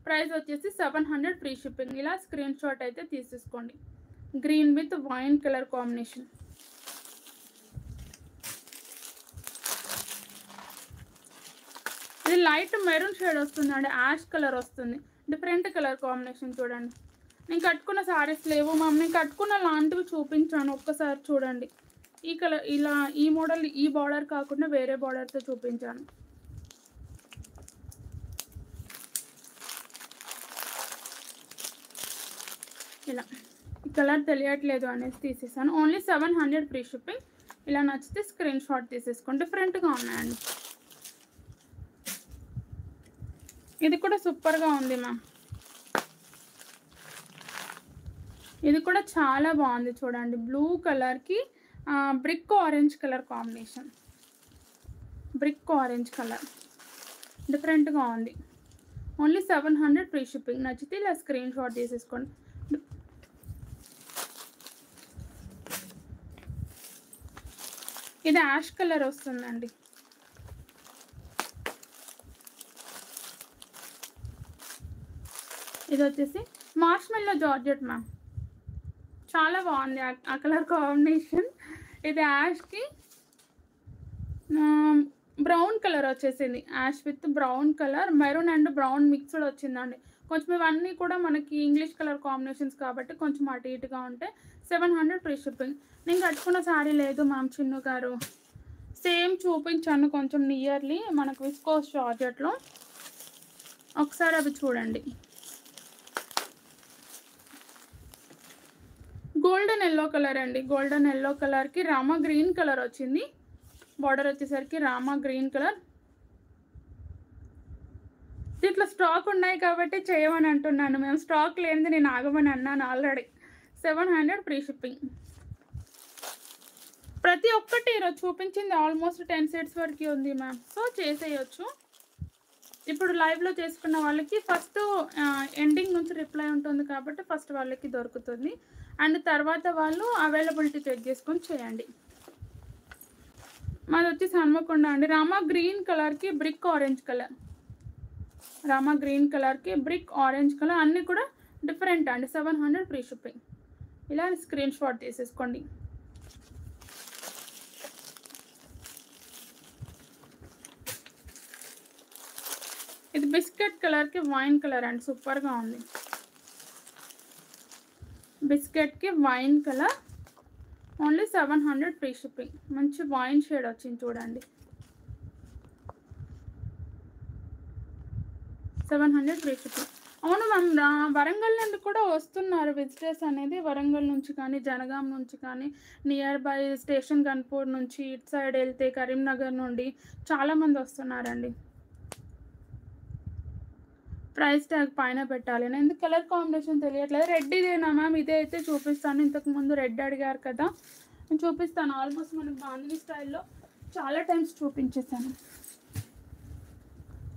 ప్రైస్ వచ్చేసి 700 ఫ్రీ షిప్పింగ్. ఇలా స్క్రీన్ షాట్ అయితే తీసేసుకోండి. Green with wine colour combination. ఇది లైట్ మెరూన్ షేడ్ వస్తుందండి, యాష్ కలర్ వస్తుంది. డిఫరెంట్ కలర్ కాంబినేషన్ చూడండి. నేను కట్టుకున్న శారీస్ లేవు మ్యామ్, నేను కట్టుకున్న లాంటివి చూపించాను, ఒక్కసారి చూడండి. ఈ కలర్ ఇలా ఈ మోడల్ ఈ బార్డర్ కాకుండా వేరే బార్డర్తో చూపించాను. ఇలా ఈ కలర్ తెలియట్లేదు అనేసి తీసేసాను. Only 700 free shipping. ఇలా నచ్చితే స్క్రీన్ షాట్ తీసేసుకోండి. డిఫరెంట్గా ఉన్నాయండి. ఇది కూడా సూపర్గా ఉంది మ్యామ్, ఇది కూడా చాలా బాగుంది చూడండి. బ్లూ కలర్కి brick orange colour combination, brick orange colour డిఫరెంట్గా ఉంది. Only 700 free shipping. నచ్చితే ఇలా స్క్రీన్ షాట్ తీసేసుకోండి. ఇది యాష్ కలర్ వస్తుందండి. ఇది వచ్చేసి మార్ష్మెల్లో జార్జెట్ మ్యామ్, చాలా బాగుంది ఆ కలర్ కాంబినేషన్. ఇది యాష్కి బ్రౌన్ కలర్ వచ్చేసింది, ash with brown colour, maroon and brown mixed వచ్చిందండి. కొంచెం ఇవన్నీ కూడా మనకి ఇంగ్లీష్ కలర్ కాంబినేషన్స్ కాబట్టి కొంచెం అటు ఇటుగా ఉంటాయి. 700 ఫ్రీ షిప్పింగ్. నేను కట్టుకున్న శారీ లేదు మ్యామ్ చిన్ను గారు, సేమ్ చూపించాను కొంచెం నియర్లీ మనకు విస్కోస్ జార్జెట్లో. ఒకసారి అవి చూడండి. గోల్డెన్ ఎల్లో కలర్ అండి, గోల్డెన్ ఎల్లో కలర్కి రామా గ్రీన్ కలర్ వచ్చింది. బార్డర్ వచ్చేసరికి రామా గ్రీన్ కలర్. దీంట్లో స్టాక్ ఉన్నాయి కాబట్టి చేయమని అంటున్నాను, మేము స్టాక్ లేనిది నేను ఆగమని అన్నాను ఆల్రెడీ. 700 free shipping. ప్రతి ఒక్కటి ఈరోజు చూపించింది ఆల్మోస్ట్ 10 సెట్స్ వరకు ఉంది మ్యామ్, సో చేసేయచ్చు. ఇప్పుడు లైవ్లో చేసుకున్న వాళ్ళకి ఫస్ట్ ఎండింగ్ నుంచి రిప్లై ఉంటుంది కాబట్టి ఫస్ట్ వాళ్ళకి దొరుకుతుంది. అండ్ తర్వాత వాళ్ళు అవైలబిలిటీ చెక్ చేసుకొని చేయండి. మాది వచ్చేసి హన్మకొండ అండి. రామా గ్రీన్ కలర్కి brick orange colour, Rama green కలర్కి బ్రిక్ ఆరెంజ్ కలర్ అన్నీ కూడా డిఫరెంట్ అండి. 700 ఫ్రీ షిప్పింగ్. ఇలా స్క్రీన్ షాట్ తీసేసుకోండి. ఇది బిస్కెట్ కలర్కి వైన్ కలర్ అండి, సూపర్గా ఉంది. బిస్కెట్కి wine colour only 700 free shipping. మంచి వైన్ షేడ్ వచ్చింది చూడండి. 700 ఫ్రీ షిప్పింగ్. అవును మ్యామ్, వరంగల్ నుండి కూడా వస్తున్నారు విజిటర్స్ అనేది. వరంగల్ నుంచి కానీ జనగాం నుంచి కానీ నియర్ బై స్టేషన్ గన్పూర్ నుంచి ఇటు సైడ్ వెళ్తే కరీంనగర్ నుండి చాలామంది వస్తున్నారండి. ప్రైస్ ట్యాగ్ పైన పెట్టాలి. ఎందుకు కలర్ కాంబినేషన్ తెలియట్లేదు. రెడ్ ఇదేనా మ్యామ్? ఇదే అయితే చూపిస్తాను. ఇంతకుముందు రెడ్ అడిగారు కదా, నేను చూపిస్తాను. ఆల్మోస్ట్ మనకు బాందిని స్టైల్లో చాలా టైమ్స్ చూపించేసాను.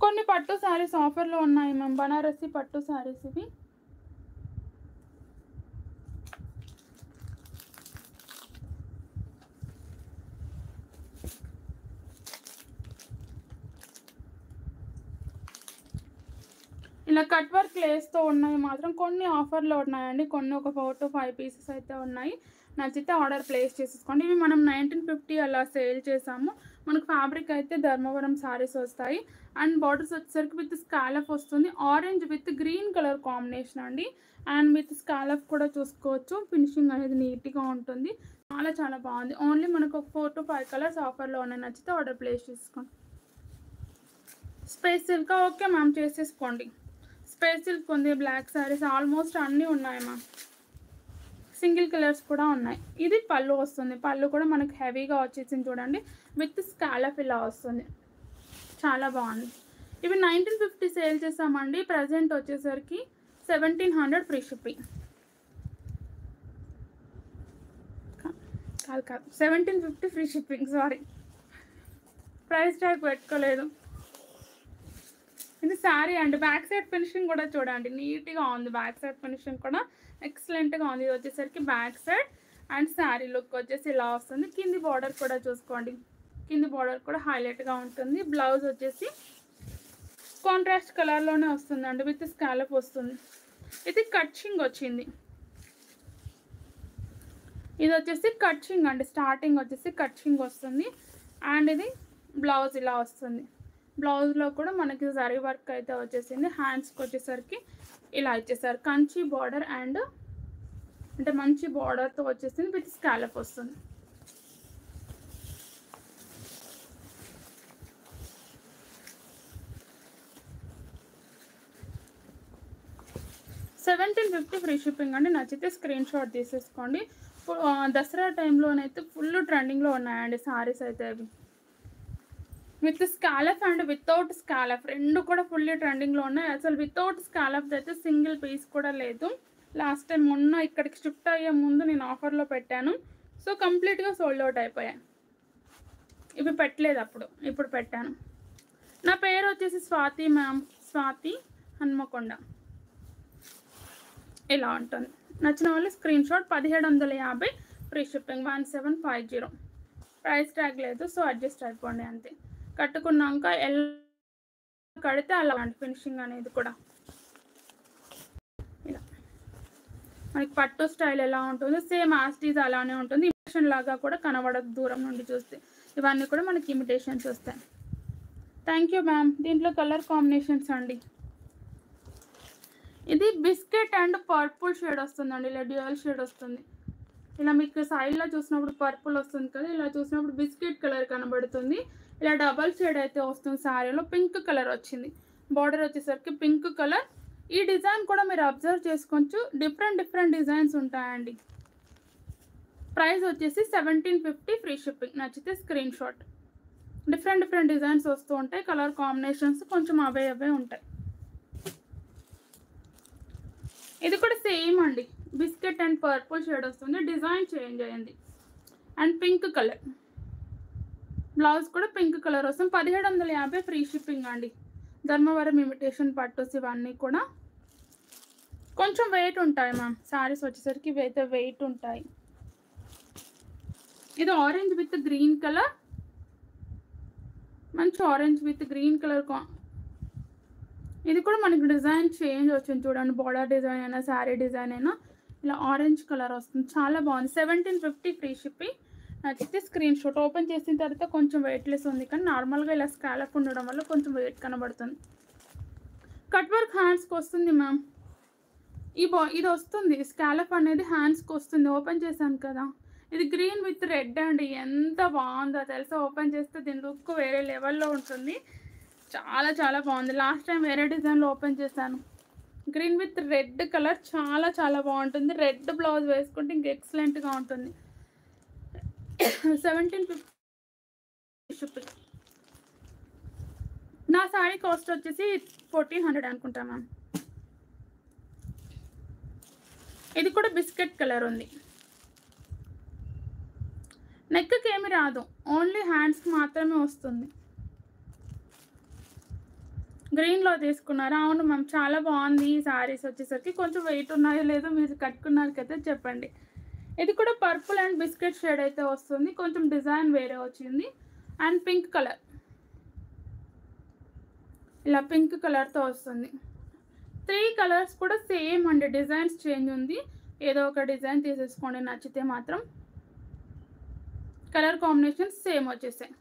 కొన్ని పట్టు శారీస్ ఆఫర్లో ఉన్నాయి మ్యామ్, బనారసి పట్టు శారీస్ ఇవి. ఇలా కట్ వర్క్ లేస్తో ఉన్నాయి మాత్రం కొన్ని ఆఫర్లో ఉన్నాయండి. కొన్ని ఒక 4 to 5 పీసెస్ అయితే ఉన్నాయి. నచ్చితే ఆర్డర్ ప్లేస్ చేసేసుకోండి. ఇవి మనం 1950 అలా సేల్ చేసాము. మనకు ఫ్యాబ్రిక్ అయితే ధర్మవరం శారీస్ వస్తాయి. అండ్ బార్డర్స్ వచ్చేసరికి విత్ స్కాలఫ్ వస్తుంది. Orange with green colour combination అండి. అండ్ విత్ స్కాలఫ్ కూడా చూసుకోవచ్చు. ఫినిషింగ్ అనేది నీట్గా ఉంటుంది. చాలా చాలా బాగుంది. ఓన్లీ మనకు ఒక 4 to 5 కలర్స్ ఆఫర్లో ఉన్నాయి. నచ్చితే ఆర్డర్ ప్లేస్ చేసుకోండి. స్పేస్ సిల్క్ ఓకే మ్యామ్, చేసేసుకోండి. స్పేస్ సిల్క్ ఉంది, బ్లాక్ శారీస్ ఆల్మోస్ట్ అన్నీ ఉన్నాయి మ్యామ్. సింగిల్ కలర్స్ కూడా ఉన్నాయి. ఇది పళ్ళు వస్తుంది. పళ్ళు కూడా మనకు హెవీగా వచ్చేసింది చూడండి. విత్ స్కాలఫ్ ఇలా వస్తుంది. చాలా బాగుంది. ఇవి 1950 సేల్ చేసామండి. ప్రజెంట్ వచ్చేసరికి 1700 ఫ్రీ షిప్పింగ్. కాదు 1750 free shipping, sorry, price tag పెట్టుకోలేదు. ఇది శారీ అండి. బ్యాక్ సైడ్ ఫినిషింగ్ కూడా చూడండి, నీట్గా ఉంది. బ్యాక్ సైడ్ ఫినిషింగ్ కూడా ఎక్సలెంట్గా ఉంది. ఇది వచ్చేసరికి back side and sari look వచ్చేసి ఇలా వస్తుంది. కింది బార్డర్ కూడా చూసుకోండి. కింది బార్డర్ కూడా హైలైట్గా ఉంటుంది. బ్లౌజ్ వచ్చేసి కాంట్రాస్ట్ కలర్లోనే వస్తుందండి. విత్ స్కాలప్ వస్తుంది. ఇది కట్చింగ్ వచ్చింది. ఇది వచ్చేసి కట్చింగ్ అండి. స్టార్టింగ్ వచ్చేసి కట్చింగ్ వస్తుంది. అండ్ ఇది బ్లౌజ్ ఇలా వస్తుంది. బ్లౌజ్లో కూడా మనకి జరీ వర్క్ అయితే వచ్చేసింది. హ్యాండ్స్కి వచ్చేసరికి ఇలా ఇచ్చేసారు. కంచి బార్డర్ అండ్ అంటే మంచి బార్డర్తో వచ్చేసింది. విత్ స్కాలప్ వస్తుంది. $1750 ఫ్రీ షిప్పింగ్ అండి. నచ్చితే స్క్రీన్ షాట్ తీసేసుకోండి. దసరా టైంలోనైతే ఫుల్ ట్రెండింగ్లో ఉన్నాయండి సారీస్ అయితే. అవి with scallop and without scallop రెండు కూడా ఫుల్లీ ట్రెండింగ్లో ఉన్నాయి. అసలు వితౌట్ స్కాలఫ్ అయితే సింగిల్ పీస్ కూడా లేదు. లాస్ట్ టైం మొన్న ఇక్కడికి షిఫ్ట్ అయ్యే ముందు నేను ఆఫర్లో పెట్టాను. సో కంప్లీట్గా సోల్డ్ అవుట్ అయిపోయాయి. ఇవి పెట్టలేదు అప్పుడు, ఇప్పుడు పెట్టాను. నా పేరు వచ్చేసి స్వాతి మ్యామ్, స్వాతి హన్మకొండ. ఇలా ఉంటుంది. నచ్చిన వాళ్ళు screen shot. 1750 free shipping. 1750. Price tag లేదు, సో అడ్జస్ట్ అయిపోండి అంతే. కట్టుకున్నాక ఎలా కడితే అలా ఫినిషింగ్ అనేది కూడా ఇలా మనకి పట్టు స్టైల్ ఎలా ఉంటుందో సేమ్ ఆస్టీజ్ అలానే ఉంటుంది. ఇమిటేషన్ లాగా కూడా కనబడదు దూరం నుండి చూస్తే. ఇవన్నీ కూడా మనకి ఇమిటేషన్స్ వస్తాయి. Thank you ma'am. దీంట్లో కలర్ కాంబినేషన్స్ అండి. ఇది బిస్కెట్ అండ్ పర్పుల్ షేడ్ వస్తుందండి. ఇలా డ్యూయల్ షేడ్ వస్తుంది. ఇలా మీకు సైడ్లో చూసినప్పుడు పర్పుల్ వస్తుంది కదా, ఇలా చూసినప్పుడు బిస్కెట్ కలర్ కనబడుతుంది. ఇలా డబల్ షేడ్ అయితే వస్తుంది. శారీలో పింక్ కలర్ వచ్చింది. బార్డర్ వచ్చేసరికి పింక్ కలర్. ఈ డిజైన్ కూడా మీరు అబ్జర్వ్ చేసుకోవచ్చు. డిఫరెంట్ డిజైన్స్ ఉంటాయండి. ప్రైస్ వచ్చేసి 1750 ఫ్రీ షిప్పింగ్. నచ్చితే స్క్రీన్ షాట్. డిఫరెంట్ డిజైన్స్ వస్తూ ఉంటాయి. కలర్ కాంబినేషన్స్ కొంచెం అవే ఉంటాయి. ఇది కూడా సేమ్ అండి. బిస్కెట్ అండ్ పర్పుల్ షేడ్ వస్తుంది. డిజైన్ చేంజ్ అయ్యింది. And pink colour. బ్లౌజ్ కూడా పింక్ కలర్ వస్తుంది. 1750 ఫ్రీ షిప్పింగ్ అండి. ధర్మవరం ఇమిటేషన్ పట్టుస్ ఇవన్నీ కూడా కొంచెం వెయిట్ ఉంటాయి మ్యామ్. శారీస్ వచ్చేసరికి వెయిట్ ఉంటాయి. ఇది ఆరెంజ్ విత్ గ్రీన్ కలర్, మంచి ఆరెంజ్ విత్ గ్రీన్ కలర్. ఇది కూడా మనకి డిజైన్ చేంజ్ వచ్చింది చూడండి. బార్డర్ డిజైన్ అయినా శారీ డిజైన్ అయినా ఇలా ఆరెంజ్ కలర్ వస్తుంది. చాలా బాగుంది. 1750 ఫ్రీ షిప్పింగ్. నచ్చితే స్క్రీన్ షాట్. ఓపెన్ చేసిన తర్వాత కొంచెం వెయిట్లెస్ ఉంది, కానీ నార్మల్గా ఇలా స్కాలప్ ఉండడం వల్ల కొంచెం వెయిట్ కనబడుతుంది. కట్ వర్క్ హ్యాండ్స్కి వస్తుంది మ్యామ్. ఇది వస్తుంది, స్కాలప్ అనేది హ్యాండ్స్కి వస్తుంది. ఓపెన్ చేశాను కదా, ఇది గ్రీన్ విత్ రెడ్ అండి. ఎంత బాగుందో తెలుసా. ఓపెన్ చేస్తే దీని లుక్ వేరే లెవెల్లో ఉంటుంది. చాలా చాలా బాగుంది. లాస్ట్ టైం వేరే డిజైన్లో ఓపెన్ చేశాను. గ్రీన్ విత్ రెడ్ కలర్ చాలా చాలా బాగుంటుంది. రెడ్ బ్లౌజ్ వేసుకుంటే ఇంక ఎక్సలెంట్గా ఉంటుంది. 1750. నా శారీ కాస్ట్ వచ్చేసి 1400 అనుకుంటా మ్యామ్. ఇది కూడా బిస్కెట్ కలర్ ఉంది. నెక్కి ఏమి రాదు, ఓన్లీ హ్యాండ్స్కి మాత్రమే వస్తుంది. గ్రీన్లో తీసుకున్నారా? అవును మ్యామ్, చాలా బాగుంది. ఈ శారీస్ వచ్చేసరికి కొంచెం వెయిట్ ఉన్నాయో లేదో మీరు కట్టుకున్నారు కదా చెప్పండి. ఇది కూడా పర్పుల్ అండ్ బిస్కెట్ షేడ్ అయితే వస్తుంది. కొంచెం డిజైన్ వేరే వచ్చింది. అండ్ పింక్ కలర్, ఇలా పింక్ కలర్తో వస్తుంది. 3 కలర్స్ కూడా సేమ్ అండి. డిజైన్స్ చేంజ్ ఉంది. ఏదో ఒక డిజైన్ తీసేసుకోండి నచ్చితే మాత్రం. కలర్ కాంబినేషన్ సేమ్ వచ్చేసాయి.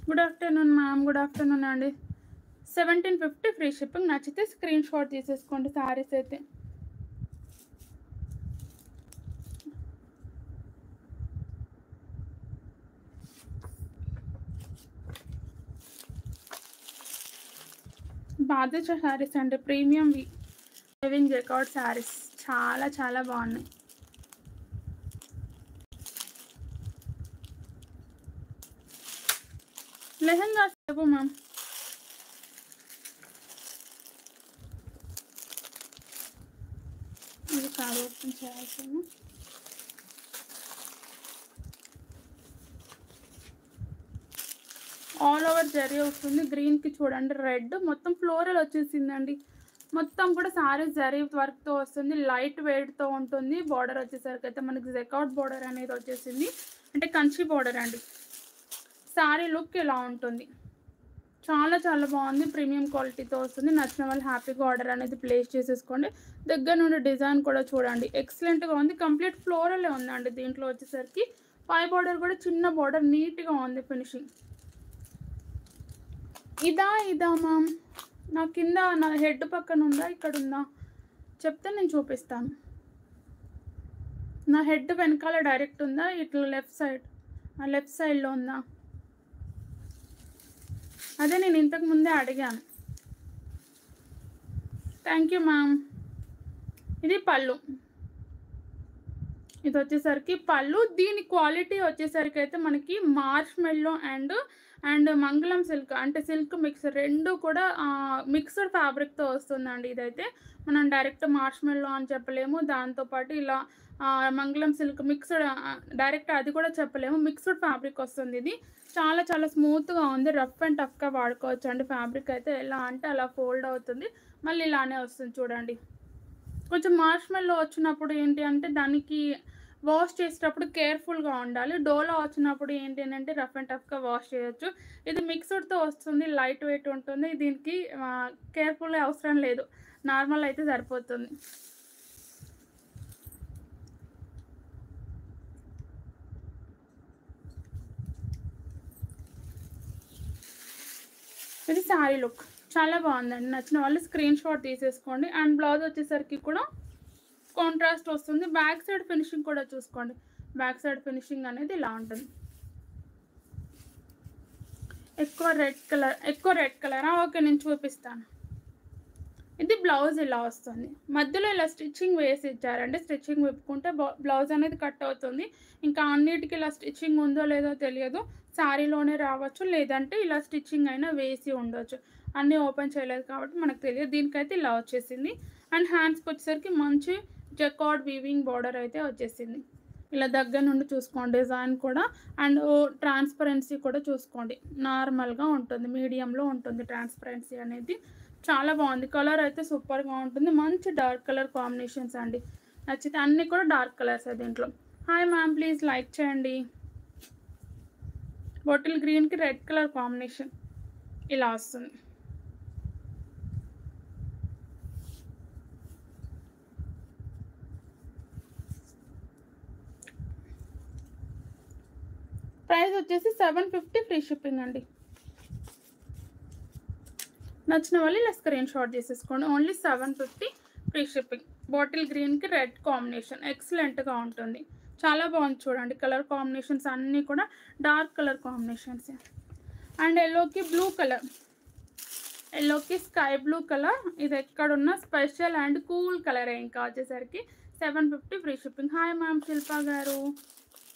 Good afternoon ma'am. Good afternoon అండి. 1750 ఫ్రీ షిప్పింగ్. నచ్చితే స్క్రీన్ షాట్ తీసేసుకోండి శారీస్ అయితే. బాదుషా శారీస్ అంటే ప్రీమియం వీవింగ్ జెకార్డ్ శారీస్ చాలా చాలా బాగున్నాయి. లెహంగా సేపు మ్యామ్. ఇది కాదు, ఓపెన్ చేయాల్సింది. ఆల్ ఓవర్ జరీ వస్తుంది. గ్రీన్కి చూడండి రెడ్ మొత్తం ఫ్లోరల్ వచ్చేసిందండి. మొత్తం కూడా సారీ జరీ వర్క్తో వస్తుంది. లైట్ వెయిట్తో ఉంటుంది. బార్డర్ వచ్చేసరికి అయితే మనకి జెకార్డ్ బార్డర్ అనేది వచ్చేసింది. అంటే కంచి బార్డర్ అండి. సారీ లుక్ ఇలా ఉంటుంది. చాలా చాలా బాగుంది. ప్రీమియం క్వాలిటీతో వస్తుంది. నచ్చిన వాళ్ళు హ్యాపీగా ఆర్డర్ అనేది ప్లేస్ చేసేసుకోండి. దగ్గర నుండి డిజైన్ కూడా చూడండి, ఎక్సలెంట్గా ఉంది. కంప్లీట్ ఫ్లోరలే ఉందండి. దీంట్లో వచ్చేసరికి పై బార్డర్ కూడా చిన్న బార్డర్, నీట్గా ఉంది ఫినిషింగ్. ఇదా మ్యామ్, నా కింద నా హెడ్ పక్కన ఉందా, ఇక్కడ ఉందా చెప్తే నేను చూపిస్తాను. నా హెడ్ వెనకాల డైరెక్ట్ ఉందా, ఇట్లా లెఫ్ట్ సైడ్లో ఉందా? అదే నేను ఇంతకు ముందే అడిగాను. Thank you ma'am. ఇది పళ్ళు. ఇది వచ్చేసరికి పళ్ళు. దీని క్వాలిటీ వచ్చేసరికి అయితే మనకి మార్ష్ మెల్లో అండ్ మంగళం సిల్క్ అంటే సిల్క్ మిక్స్ రెండు కూడా మిక్స్డ్ ఫ్యాబ్రిక్తో వస్తుందండి. ఇదైతే మనం డైరెక్ట్ మార్ష్ మెల్లో అని చెప్పలేము. దాంతోపాటు ఇలా మంగళం సిల్క్ మిక్స్డ్ డైరెక్ట్ అది కూడా చెప్పలేము. మిక్స్డ్ ఫ్యాబ్రిక్ వస్తుంది. ఇది చాలా చాలా స్మూత్గా ఉంది. రఫ్ అండ్ టఫ్గా వాడుకోవచ్చు అండి. ఫ్యాబ్రిక్ అయితే ఎలా అంటే అలా ఫోల్డ్ అవుతుంది, మళ్ళీ ఇలానే వస్తుంది చూడండి. కొంచెం మార్ష్ మెల్లో వచ్చినప్పుడు ఏంటి అంటే దానికి వాష్ చేసేటప్పుడు కేర్ఫుల్గా ఉండాలి. డోలో వచ్చినప్పుడు ఏంటి అంటే రఫ్ అండ్ టఫ్గా వాష్ చేయొచ్చు. ఇది మిక్స్డ్తో వస్తుంది, లైట్ వెయిట్ ఉంటుంది. దీనికి కేర్ఫుల్గా అవసరం లేదు, నార్మల్ అయితే సరిపోతుంది. ఇది శారీ లుక్ చాలా బాగుందండి. నచ్చిన వాళ్ళు స్క్రీన్ షాట్ తీసేసుకోండి. అండ్ బ్లౌజ్ వచ్చేసరికి కూడా కాంట్రాస్ట్ వస్తుంది. బ్యాక్ సైడ్ ఫినిషింగ్ కూడా చూసుకోండి. బ్యాక్ సైడ్ ఫినిషింగ్ అనేది ఇలా ఉంటుంది. ఎక్కువ రెడ్ కలర్ ఓకే, నేను చూపిస్తాను. ఇది బ్లౌజ్ ఇలా వస్తుంది. మధ్యలో ఇలా స్టిచ్చింగ్ వేసి ఇచ్చారండి. స్టిచ్చింగ్ విప్పుకుంటే బ్లౌజ్ అనేది కట్ అవుతుంది. ఇంకా అన్నిటికీ ఇలా స్టిచ్చింగ్ ఉందో లేదో తెలియదు. శారీలోనే రావచ్చు, లేదంటే ఇలా స్టిచ్చింగ్ అయినా వేసి ఉండొచ్చు. అన్నీ ఓపెన్ చేయలేదు కాబట్టి మనకు తెలియదు. దీనికైతే ఇలా వచ్చేసింది. అండ్ హ్యాండ్స్కి వచ్చేసరికి మంచి జకార్డ్ వీవింగ్ బార్డర్ అయితే వచ్చేసింది. ఇలా దగ్గర నుండి చూసుకోండి డిజైన్ కూడా. అండ్ ట్రాన్స్పరెన్సీ కూడా చూసుకోండి, నార్మల్గా ఉంటుంది, మీడియంలో ఉంటుంది ట్రాన్స్పరెన్సీ అనేది. చాలా బాగుంది, కలర్ అయితే సూపర్గా ఉంటుంది. మంచి డార్క్ కలర్ కాంబినేషన్స్ అండి, నచ్చితే అన్నీ కూడా డార్క్ కలర్స్ దీంట్లో. హాయ్ మ్యామ్, ప్లీజ్ లైక్ చేయండి. బాటిల్ గ్రీన్కి రెడ్ కలర్ కాంబినేషన్ ఇలా వస్తుంది. ప్రైస్ వచ్చేసి 750 ఫ్రీ షిప్పింగ్ అండి. నచ్చిన వాళ్ళు ఇలా స్క్రీన్ షాట్ చేసేసుకోండి. Only 750 free shipping. బాటిల్ గ్రీన్కి రెడ్ కాంబినేషన్ ఎక్సలెంట్గా ఉంటుంది, చాలా బాగుంది చూడండి. కలర్ కాంబినేషన్స్ అన్నీ కూడా డార్క్ కలర్ కాంబినేషన్స్. అండ్ ఎల్లోకి బ్లూ కలర్, ఎల్లోకి స్కై బ్లూ కలర్, ఇది ఎక్కడున్న స్పెషల్ అండ్ కూల్ కలర్. ఇంకా వచ్చేసరికి 750 free shipping. Hi ma'am Shilpa గారు,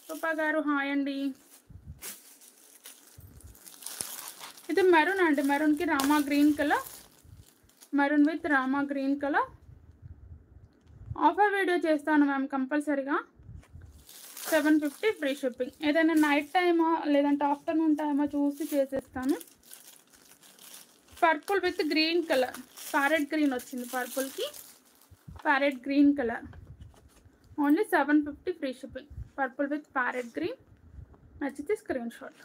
శిల్పా గారు హాయ్ అండి. ఇది మెరూన్ అండి, మెరూన్కి Rama green colour, maroon with Rama green colour. Offer video చేస్తాను మ్యామ్ కంపల్సరీగా. 750 ఫ్రీ షిప్పింగ్. ఏదైనా నైట్ టైమా లేదంటే ఆఫ్టర్నూన్ టైమా చూసి చేసేస్తాను. Purple with green colour, parrot green వచ్చింది పర్పుల్కి, parrot green colour. Only 750 free shipping. Purple with parrot green, నచ్చితే స్క్రీన్ షాట్.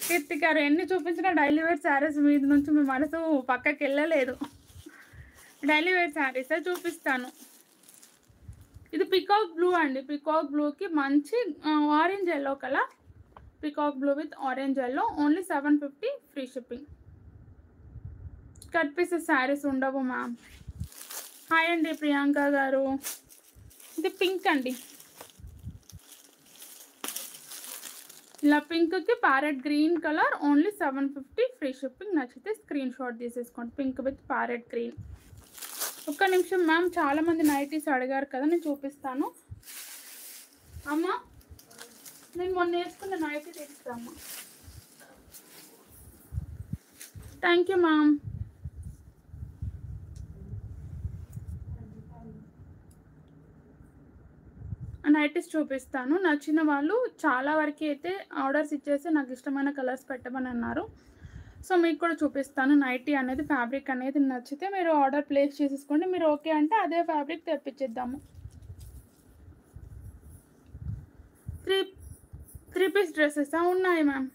కీర్తి గారు ఎన్ని చూపించినా డైలీ వేర్ శారీస్ మీద నుంచి మీ మనసు పక్కకి వెళ్ళలేదు. డైలీ వేర్ శారీసే చూపిస్తాను. ఇది పికాక్ బ్లూ అండి, పికాక్ బ్లూకి మంచి orange yellow colour, peacock blue with orange yellow. Only 750 free shipping. Cut pieces saris ఉండవు మ్యామ్. హాయ్ అండి ప్రియాంక గారు. ఇది పింక్ అండి, ఇలా పింక్కి parrot green colour. Only 750 free shipping. నచ్చితే స్క్రీన్ షాట్ తీసేసుకోండి. Pink with parrot green. ఒక్క నిమిషం మ్యామ్, చాలామంది నైటీస్ అడిగారు కదా, నేను చూపిస్తాను. అమ్మా నేను మొన్న వేసుకున్న నైటీ తీస్తామ్మా. Thank you ma'am. నైటీస్ చూపిస్తాను. నచ్చిన వాళ్ళు చాలా వరకు అయితే ఆర్డర్స్ ఇచ్చేసి నాకు ఇష్టమైన కలర్స్ పెట్టమని అన్నారు. సో మీకు కూడా చూపిస్తాను. నైటీ అనేది ఫ్యాబ్రిక్ అనేది నచ్చితే మీరు ఆర్డర్ ప్లేస్ చేసేసుకోండి. మీరు ఓకే అంటే అదే ఫ్యాబ్రిక్ తెప్పించేద్దాము. త్రీ పీస్ డ్రెస్సెస్ ఉన్నాయి మ్యామ్.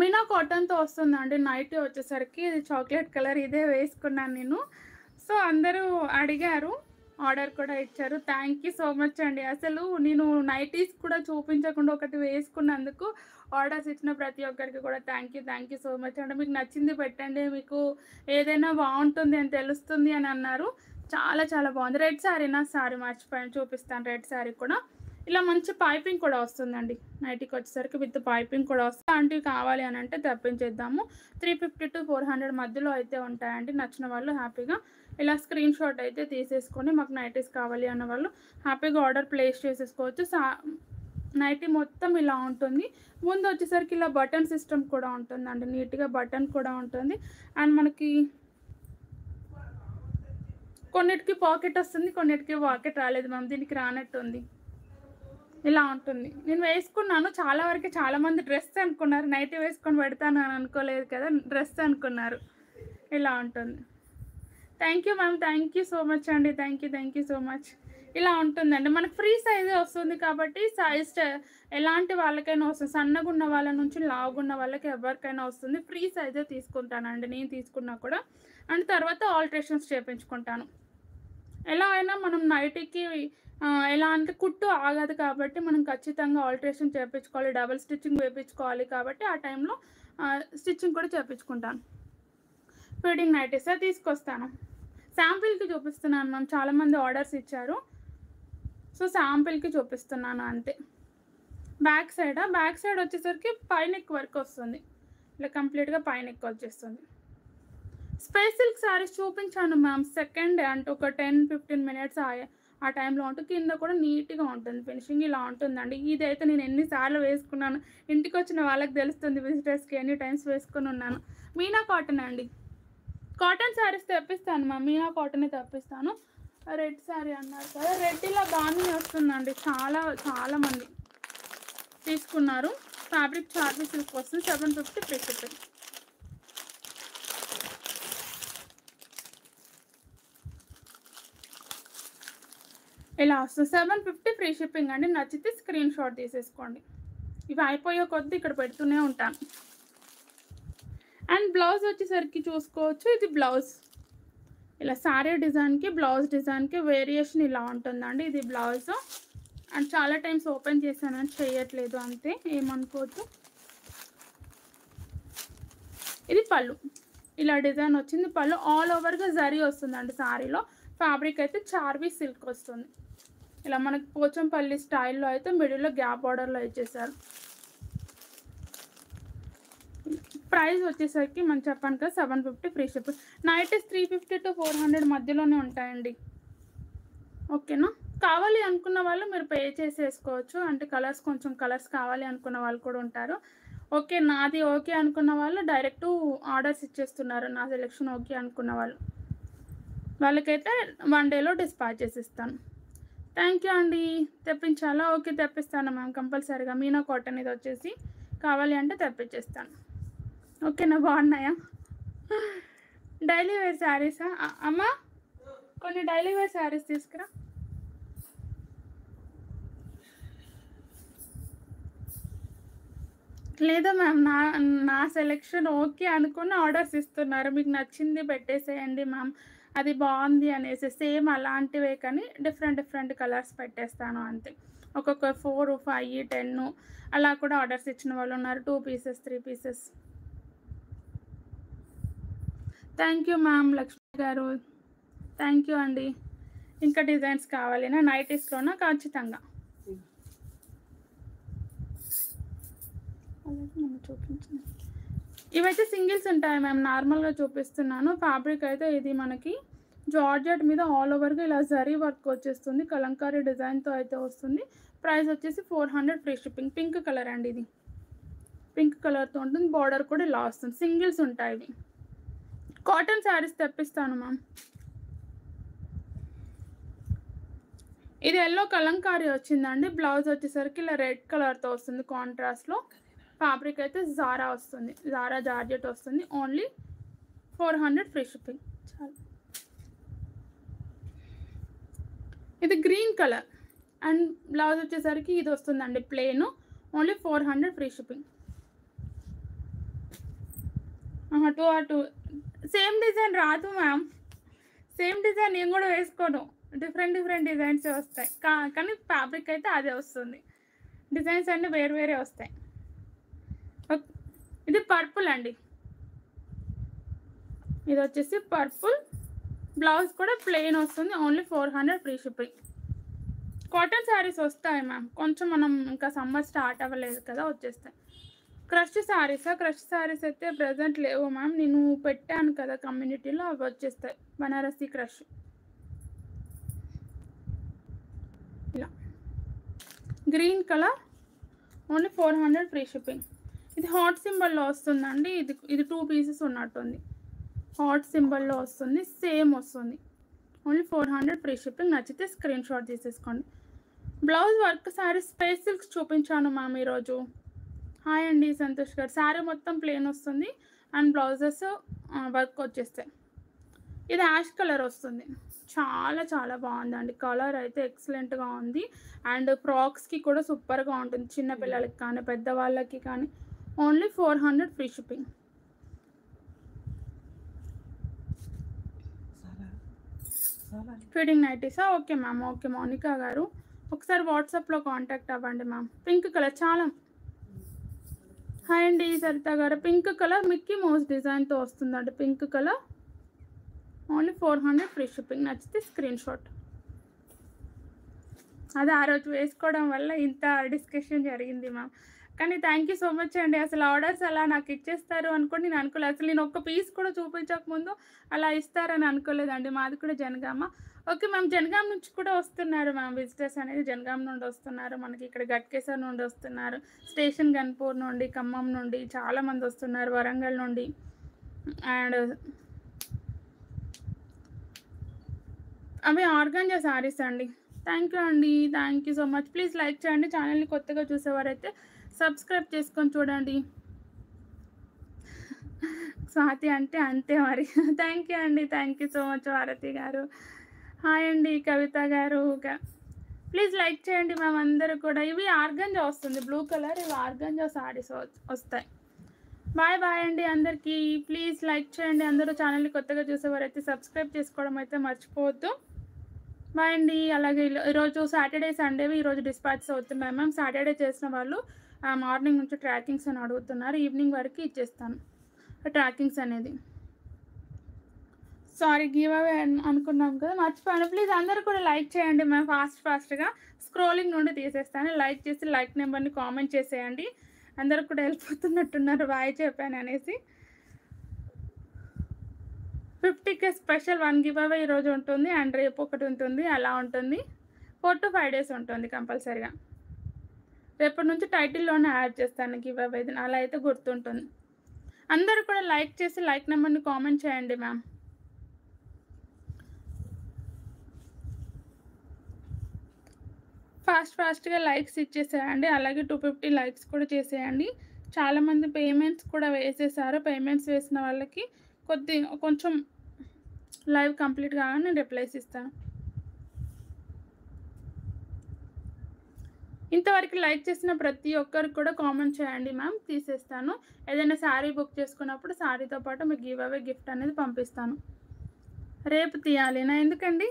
మీనా కాటన్తో వస్తుందండి నైటీ వచ్చేసరికి. ఇది చాక్లెట్ కలర్, ఇదే వేసుకున్నాను నేను. సో అందరూ అడిగారు, ఆర్డర్ కూడా ఇచ్చారు. థ్యాంక్ యూ సో మచ్ అండి. అసలు నేను నైటీస్ కూడా చూపించకుండా ఒకటి వేసుకున్నందుకు ఆర్డర్స్ ఇచ్చిన ప్రతి ఒక్కరికి కూడా థ్యాంక్ యూ సో మచ్ అండి. మీకు నచ్చింది పెట్టండి, మీకు ఏదైనా బాగుంటుంది అని తెలుస్తుంది అని అన్నారు. చాలా చాలా బాగుంది. రెడ్ శారీనా, శారీ మర్చిపోయాను, చూపిస్తాను. రెడ్ శారీ కూడా ఇలా మంచి పైపింగ్ కూడా వస్తుందండి. నైటీకి వచ్చేసరికి విత్ పైపింగ్ కూడా వస్తుంది. అలాంటివి కావాలి అని అంటే తెప్పించేద్దాము. 350 to 400 మధ్యలో అయితే ఉంటాయండి. నచ్చిన వాళ్ళు హ్యాపీగా ఇలా స్క్రీన్ షాట్ అయితే తీసేసుకొని మాకు నైటీస్ కావాలి అన్న వాళ్ళు హ్యాపీగా ఆర్డర్ ప్లేస్ చేసేసుకోవచ్చు. నైటీ మొత్తం ఇలా ఉంటుంది. ముందు వచ్చేసరికి ఇలా బటన్ సిస్టమ్ కూడా ఉంటుందండి, నీట్గా బటన్ కూడా ఉంటుంది. అండ్ మనకి కొన్నిటికి పాకెట్ వస్తుంది, కొన్నిటికి పాకెట్ రాలేదు మ్యామ్. దీనికి రానట్టుంది, ఇలా ఉంటుంది. నేను వేసుకున్నాను, చాలా వరకు చాలామంది డ్రెస్ అనుకున్నారు, నైటీ వేసుకొని పెడతాను అని అనుకోలేదు కదా, డ్రెస్ అనుకున్నారు. ఇలా ఉంటుంది. Thank you ma'am, thank you so much అండి. Thank you so much. ఇలా ఉంటుందండి. మనకు ఫ్రీ సైజే వస్తుంది కాబట్టి సైజ్ ఎలాంటి వాళ్ళకైనా వస్తుంది. సన్నగా ఉన్న వాళ్ళ నుంచి లావుగున్న వాళ్ళకి ఎవరికైనా వస్తుంది. ఫ్రీ సైజే తీసుకుంటానండి నేను తీసుకున్నా కూడా. అండ్ తర్వాత ఆల్ట్రేషన్స్ చేయించుకుంటాను. ఎలా అయినా మనం నైటీకి ఎలా అంటే కుట్టు ఆగదు కాబట్టి మనం ఖచ్చితంగా ఆల్ట్రేషన్ చేయించుకోవాలి, డబుల్ స్టిచ్చింగ్ వేయించుకోవాలి కాబట్టి ఆ టైంలో స్టిచ్చింగ్ కూడా చేయించుకుంటాను. ఫీడింగ్ నైటీసే తీసుకొస్తాను. శాంపిల్కి చూపిస్తున్నాను మ్యామ్, చాలామంది ఆర్డర్స్ ఇచ్చారు. సో శాంపిల్కి చూపిస్తున్నాను అంతే. బ్యాక్ సైడ్ వచ్చేసరికి పైనెక్ వర్క్ వస్తుంది. ఇలా కంప్లీట్గా పైనెక్ వచ్చేస్తుంది. స్పేస్ సిల్క్ శారీస్ చూపించాను మ్యామ్. సెకండ్ అంటే ఒక 10-15 మినిట్స్ ఆ టైంలో ఉంటే కింద కూడా నీట్గా ఉంటుంది ఫినిషింగ్ ఇలా ఉంటుందండి. ఇదైతే నేను ఎన్నిసార్లు వేసుకున్నాను, ఇంటికి వచ్చిన వాళ్ళకి తెలుస్తుంది విజిటర్స్కి ఎన్ని టైమ్స్ వేసుకొని ఉన్నాను. మీనా కాటన్ అండి, కాటన్ శారీస్ తెప్పిస్తాను మా, మీనా కాటనే తెప్పిస్తాను. రెడ్ శారీ అన్నారు కదా, రెడ్ ఇలా బాగానే వస్తుందండి, చాలా మంది తీసుకున్నారు. ఫ్యాబ్రిక్ చార్జీ సిల్క్ వస్తుంది, 750 ఫ్రీ షిప్పింగ్. ఇలా వస్తుంది 750 ఫ్రీ షిప్పింగ్ అండి. నచ్చితే స్క్రీన్ షాట్ తీసేసుకోండి. ఇవి అయిపోయే కొద్దీ ఇక్కడ పెడుతూనే ఉంటాను. అండ్ బ్లౌజ్ వచ్చేసరికి చూసుకోవచ్చు, ఇది బ్లౌజ్ ఇలా శారీ డిజైన్కి బ్లౌజ్ డిజైన్కి వేరియేషన్ ఇలా ఉంటుందండి. ఇది బ్లౌజ్ అండ్ చాలా టైమ్స్ ఓపెన్ చేశానని చేయట్లేదు అంతే, ఏమనుకోవద్దు. ఇది పళ్ళు, ఇలా డిజైన్ వచ్చింది. పళ్ళు ఆల్ ఓవర్గా జరీ వస్తుందండి శారీలో. ఫ్యాబ్రిక్ అయితే చార్వీ సిల్క్ వస్తుంది. ఇలా మనకి పోచంపల్లి స్టైల్లో అయితే మిడిల్లో గ్యాప్ బార్డర్లో ఇచ్చేసారు. ప్రైస్ వచ్చేసరికి మనం చెప్పాను కదా 750 ఫ్రీ షిప్. నైటీస్ 350 to 400 మధ్యలోనే ఉంటాయండి. ఓకేనా? కావాలి అనుకున్న వాళ్ళు మీరు పే చేసేసుకోవచ్చు. అంటే కొంచెం కలర్స్ కావాలి అనుకున్న వాళ్ళు కూడా ఉంటారు. ఓకే నాది ఓకే అనుకున్న వాళ్ళు డైరెక్ట్ ఆర్డర్స్ ఇచ్చేస్తున్నారు. నా సెలెక్షన్ ఓకే అనుకున్న వాళ్ళకైతే 1 డేలో డిస్పాచ్ చేసి ఇస్తాను. థ్యాంక్ యూ అండి. తెప్పించాలా? ఓకే తెప్పిస్తాను మ్యామ్ కంపల్సరీగా. మీనా కాటన్ ఇది వచ్చేసి కావాలి అంటే తెప్పించేస్తాను. ఓకేనా? బాగున్నాయా? డైలీ వేర్ శారీసా అమ్మా? కొన్ని డైలీ వేర్ శారీస్ తీసుకురా. లేదా మ్యామ్ నా సెలెక్షన్ ఓకే అనుకుని ఆర్డర్స్ ఇస్తున్నారు. మీకు నచ్చింది పెట్టేసేయండి మ్యామ్, అది బాగుంది అనేసి. సేమ్ అలాంటివే కానీ డిఫరెంట్ కలర్స్ పెట్టేస్తాను అంతే. ఒక్కొక్క 4, 5, 10 అలా కూడా ఆర్డర్స్ ఇచ్చిన వాళ్ళు ఉన్నారు. 2 pieces 3 pieces. Thank you ma'am Lakshmi గారు, థ్యాంక్ యూ అండి. ఇంకా డిజైన్స్ కావాలినా నైటీస్లోనా? ఖచ్చితంగా చూపించిన ఇవైతే సింగిల్స్ ఉంటాయి మ్యామ్, నార్మల్గా చూపిస్తున్నాను. ఫ్యాబ్రిక్ అయితే ఇది మనకి జార్జెట్ మీద ఆల్ ఓవర్గా ఇలా జరీ వర్క్ వచ్చేస్తుంది. కలంకారీ డిజైన్తో అయితే వస్తుంది. ప్రైస్ వచ్చేసి 400 ఫ్రీ షిప్పింగ్. పింక్ కలర్ అండి, ఇది పింక్ కలర్తో ఉంటుంది. బార్డర్ కూడా ఇలా వస్తుంది. సింగిల్స్ ఉంటాయి ఇవి. కాటన్ శారీస్ తెప్పిస్తాను మ్యామ్. ఇది ఎల్లో కలంకారీ వచ్చిందండి. బ్లౌజ్ వచ్చేసరికి ఇలా రెడ్ కలర్తో వస్తుంది కాంట్రాస్ట్లో. ఫ్యాబ్రిక్ అయితే జారా వస్తుంది, జారా జార్జెట్ వస్తుంది. Only 400 free shipping. చాలు. ఇది గ్రీన్ కలర్ అండ్ బ్లౌజ్ వచ్చేసరికి ఇది వస్తుందండి plain. Only 400 free shipping. 2 same design రాదు మ్యామ్, సేమ్ డిజైన్ నేను కూడా వేసుకోను. డిఫరెంట్ డిజైన్స్ వస్తాయి కానీ ఫ్యాబ్రిక్ అయితే అదే వస్తుంది. డిజైన్స్ అన్నీ వేరే వస్తాయి. ఇది పర్పుల్ అండి, ఇది వచ్చేసి పర్పుల్. బ్లౌజ్ కూడా ప్లెయిన్ వస్తుంది. Only 400 free shipping. Cotton saris వస్తాయి మ్యామ్, కొంచెం మనం ఇంకా సమ్మర్ స్టార్ట్ అవ్వలేదు కదా, వచ్చేస్తాయి. క్రష్ శారీసా? క్రష్ శారీస్ అయితే ప్రజెంట్ లేవు మ్యామ్, నేను పెట్టాను కదా కమ్యూనిటీలో, అవి వచ్చేస్తాయి. బనారసి క్రష్ ఇలా green colour. Only 400 free shipping. ఇది హాట్ సింబల్లో వస్తుందండి. ఇది 2 పీసెస్ ఉన్నట్టుంది. హాట్ సింబల్లో వస్తుంది, సేమ్ వస్తుంది. Only 400 free shipping. నచ్చితే స్క్రీన్ షాట్ తీసేసుకోండి. Blouse work sari space silks చూపించాను మ్యామ్ ఈరోజు. హాయ్ అండి సంతోష్ గారు. శారీ మొత్తం ప్లెయిన్ వస్తుంది అండ్ బ్లౌజెస్ వర్క్ వచ్చేస్తాయి. ఇది యాష్ కలర్ వస్తుంది. చాలా బాగుందండి. కలర్ అయితే ఎక్సలెంట్గా ఉంది అండ్ ఫ్రాక్స్కి కూడా సూపర్గా ఉంటుంది. చిన్నపిల్లలకి కానీ పెద్దవాళ్ళకి కానీ. Only 400 free shipping. ఫీడింగ్ నైటీసా? ఓకే మ్యామ్, ఓకే మౌనికా గారు. ఒకసారి వాట్సాప్లో కాంటాక్ట్ అవ్వండి మ్యామ్. పింక్ కలర్ చాలా. హాయ్ అండి సరిత గారు. పింక్ కలర్ మిక్కీ మౌస్ డిజైన్తో వస్తుందండి. Pink colour. Only 400 free shipping. నచ్చితే స్క్రీన్ షాట్. అదే ఆ రోజు వేసుకోవడం వల్ల ఇంత డిస్కషన్ జరిగింది మ్యామ్. కానీ థ్యాంక్ యూ సో మచ్ అండి. అసలు ఆర్డర్స్ అలా నాకు ఇచ్చేస్తారు అనుకోండి నేను అనుకోలేదు. అసలు నేను ఒక్క పీస్ కూడా చూపించకముందు అలా ఇస్తారని అనుకోలేదండి. మాది కూడా జనగామ. Okay ma'am. జనగాం నుంచి కూడా వస్తున్నారు మ్యామ్. విజిటర్స్ అనేది జనగాం నుండి వస్తున్నారు. మనకి ఇక్కడ గట్కేసర్ నుండి వస్తున్నారు. స్టేషన్ గన్పూర్ నుండి, ఖమ్మం నుండి చాలామంది వస్తున్నారు. వరంగల్ నుండి అండ్ అవి ఆర్గాంజా శారీస్ అండి. థ్యాంక్ యూ అండి. Thank you so much. Please like చేయండి. ఛానల్ని కొత్తగా చూసేవారైతే సబ్స్క్రైబ్ చేసుకొని చూడండి. స్వాతి అంటే అంతే మరి. థ్యాంక్ యూ అండి. Thank you so much Bharathi గారు. హాయ్ అండి కవిత గారు. ప్లీజ్ లైక్ చేయండి మ్యామ్ అందరూ కూడా. ఇవి ఆర్గాంజా వస్తుంది బ్లూ కలర్. ఇవి ఆర్గాంజా శారీస్ వస్తాయి. బాయ్ బాయ్ అండి అందరికీ. ప్లీజ్ లైక్ చేయండి అందరూ. ఛానల్ని కొత్తగా చూసేవారైతే సబ్స్క్రైబ్ చేసుకోవడం అయితే మర్చిపోవద్దు. బాయ్ అండి. అలాగే ఈరోజు సాటర్డే సండేవి ఈరోజు డిస్పాచ్ అవుతున్నాయి మ్యామ్. సాటర్డే చేసిన వాళ్ళు మార్నింగ్ నుంచి ట్రాకింగ్స్ అని అడుగుతున్నారు. ఈవినింగ్ వరకు ఇచ్చేస్తాను ట్రాకింగ్స్ అనేది. సారీ గివ్ అవే అనుకున్నాం కదా, మర్చిపోయాను. ప్లీజ్ అందరూ కూడా లైక్ చేయండి మ్యామ్. ఫాస్ట్గా స్క్రోలింగ్ నుండి తీసేస్తాను. లైక్ చేసి లైక్ నెంబర్ని కామెంట్ చేసేయండి. అందరూ కూడా వెళ్ళిపోతున్నట్టున్నారు బాయ్ చెప్పాను అనేసి. 50K స్పెషల్ 1 గివ్ అవే ఈరోజు ఉంటుంది అండ్ రేపు ఒకటి ఉంటుంది. అలా ఉంటుంది. 4 to 5 days ఉంటుంది కంపల్సరీగా. రేపటి నుంచి టైటిల్లోనే యాడ్ చేస్తాను గివ్ అవే. అలా అయితే గుర్తుంటుంది. అందరూ కూడా లైక్ చేసి లైక్ నెంబర్ని కామెంట్ చేయండి మ్యామ్. ఫాస్ట్గా లైక్స్ ఇచ్చేసేయండి. అలాగే 250 లైక్స్ కూడా చేసేయండి. చాలామంది పేమెంట్స్ కూడా వేసేసారు. పేమెంట్స్ వేసిన వాళ్ళకి కొంచెం లైవ్ కంప్లీట్ కాగానే నేను రిప్లైస్ ఇస్తాను. ఇంతవరకు లైక్ చేసిన ప్రతి ఒక్కరికి కూడా కామెంట్ చేయండి మ్యామ్. తీసేస్తాను. ఏదైనా శారీ బుక్ చేసుకున్నప్పుడు శారీతో పాటు మీకు గివ్ అవే గిఫ్ట్ అనేది పంపిస్తాను. రేపు తీయాలినా? ఎందుకండి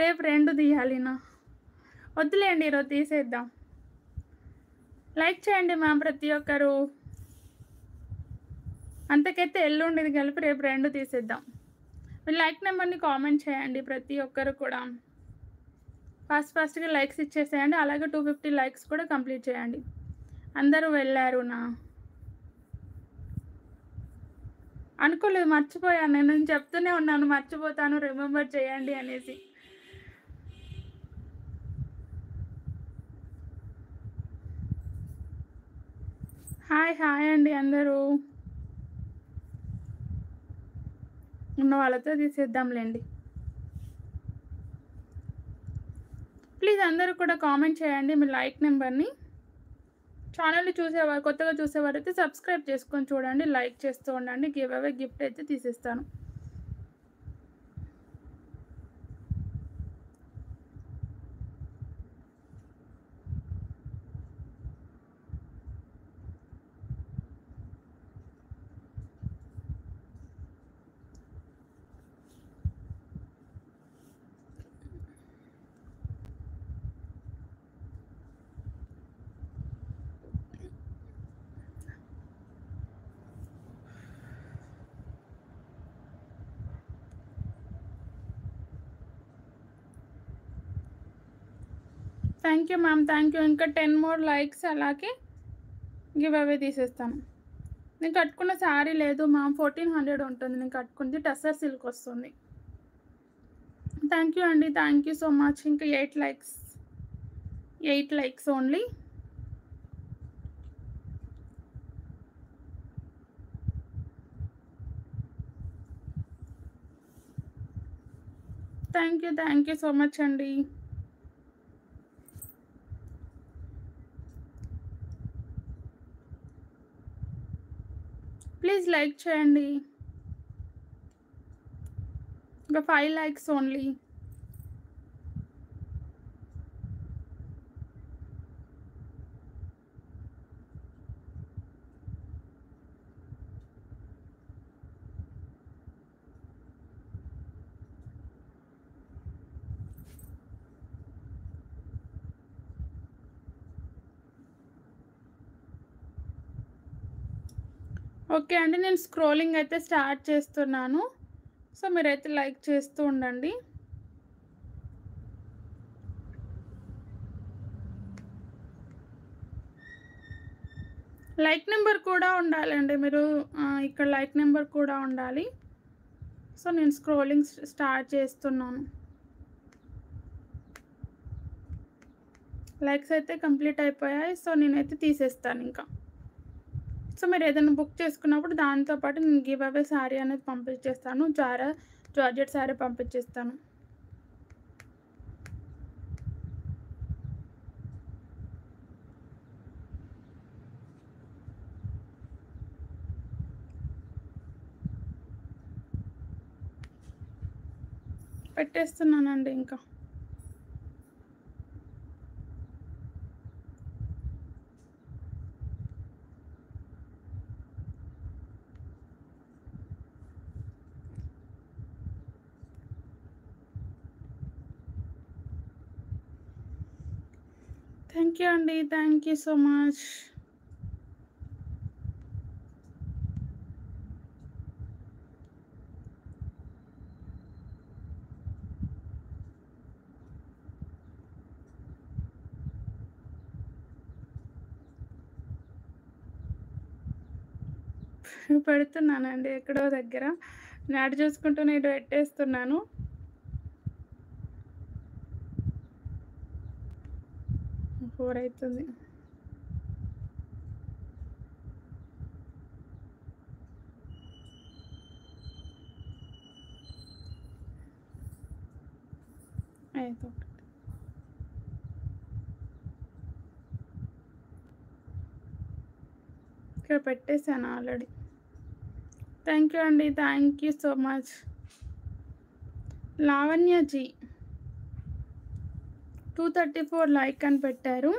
రేపు 2 తీయాలినా? వద్దులేండి, ఈరోజు తీసేద్దాం. లైక్ చేయండి మ్యామ్ ప్రతి ఒక్కరు. అంతకైతే ఎల్లుండిది కలిపి రేపు 2 తీసేద్దాం. మీరు లైక్ నెంబర్ని కామెంట్ చేయండి ప్రతి ఒక్కరు కూడా. ఫాస్ట్గా లైక్స్ ఇచ్చేసేయండి. అలాగే 250 లైక్స్ కూడా కంప్లీట్ చేయండి. అందరూ వెళ్ళారు నా అనుకోలేదు, మర్చిపోయాను. నేను చెప్తూనే ఉన్నాను మర్చిపోతాను, రిమెంబర్ చేయండి అనేసి. హాయ్ అండి అందరూ. ఉన్న వాళ్ళతో తీసేద్దాంలేండి. ప్లీజ్ అందరూ కూడా కామెంట్ చేయండి మీ లైక్ నెంబర్ని. ఛానల్ని చూసేవారు, కొత్తగా చూసేవారు అయితే సబ్స్క్రైబ్ చేసుకొని చూడండి. లైక్ చేస్తూ ఉండండి. గివ్ అవే గిఫ్ట్ అయితే తీసేస్తాను. Thank you ma'am. Thank you. ఇంకా 10 more లైక్స్ అలాగే గివ్ అవే తీసేస్తాను. నేను కట్టుకున్న శారీ లేదు మ్యామ్. 1400 ఉంటుంది నేను కట్టుకుంది. టస్సర్ సిల్క్ వస్తుంది. థ్యాంక్ యూ అండి. Thank you so much. ఇంకా 8 likes only. Thank you so much అండి. ప్లీజ్ లైక్ చేయండి. ఇంకా 5 లైక్స్ ఓన్లీ. ఓకే అండి, నేను స్క్రోలింగ్ అయితే స్టార్ట్ చేస్తున్నాను. సో మీరైతే లైక్ చేస్తూ ఉండండి. లైక్ నెంబర్ కూడా ఉండాలండి. మీరు ఇక్కడ లైక్ నెంబర్ కూడా ఉండాలి. సో నేను స్క్రోలింగ్ స్టార్ట్ చేస్తున్నాను. లైక్స్ అయితే కంప్లీట్ అయిపోయాయి. సో నేనైతే తీసేస్తాను ఇంకా. సో మీరు ఏదైనా బుక్ చేసుకున్నప్పుడు దాంతో పాటు నేను గివ్ అవే శారీ అనేది పంపించేస్తాను. జార్జెట్ శారీ పంపించేస్తాను. పెట్టేస్తున్నానండి ఇంకా. థ్యాంక్ యూ అండి. Thank you so much. పెడుతున్నానండి ఎక్కడో దగ్గర. నాటు చూసుకుంటూ నేను పెట్టేస్తున్నాను. ఫోర్ అవుతుంది. ఇక్కడ పెట్టేశాను ఆల్రెడీ. థ్యాంక్ యూ అండి. Thank you so much. లావణ్యజీ 234 లైక్ అని పెట్టారు.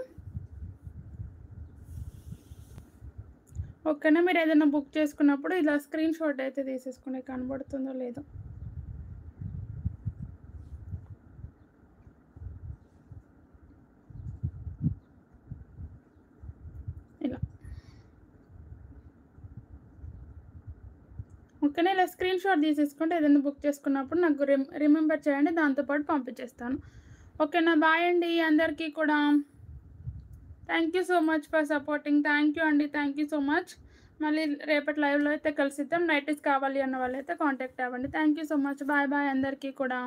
ఓకేనా, మీరు ఏదైనా బుక్ చేసుకున్నప్పుడు ఇలా స్క్రీన్ షాట్ అయితే తీసేసుకునే కనబడుతుందో లేదో. ఇలా ఓకేనా, ఇలా స్క్రీన్ షాట్ తీసేసుకుంటే ఏదైనా బుక్ చేసుకున్నప్పుడు నాకు రిమెంబర్ చేయండి, దాంతోపాటు పంపించేస్తాను. ఓకేనా, బాయ్ అండి అందరికీ కూడా. Thank you so much for supporting. Thank you అండి. Thank you so much. మళ్ళీ రేపటి లైవ్లో అయితే కలిసిద్దాం. నైటీస్ కావాలి అన్న వాళ్ళైతే కాంటాక్ట్ అవ్వండి. Thank you so much. Bye bye అందరికీ కూడా.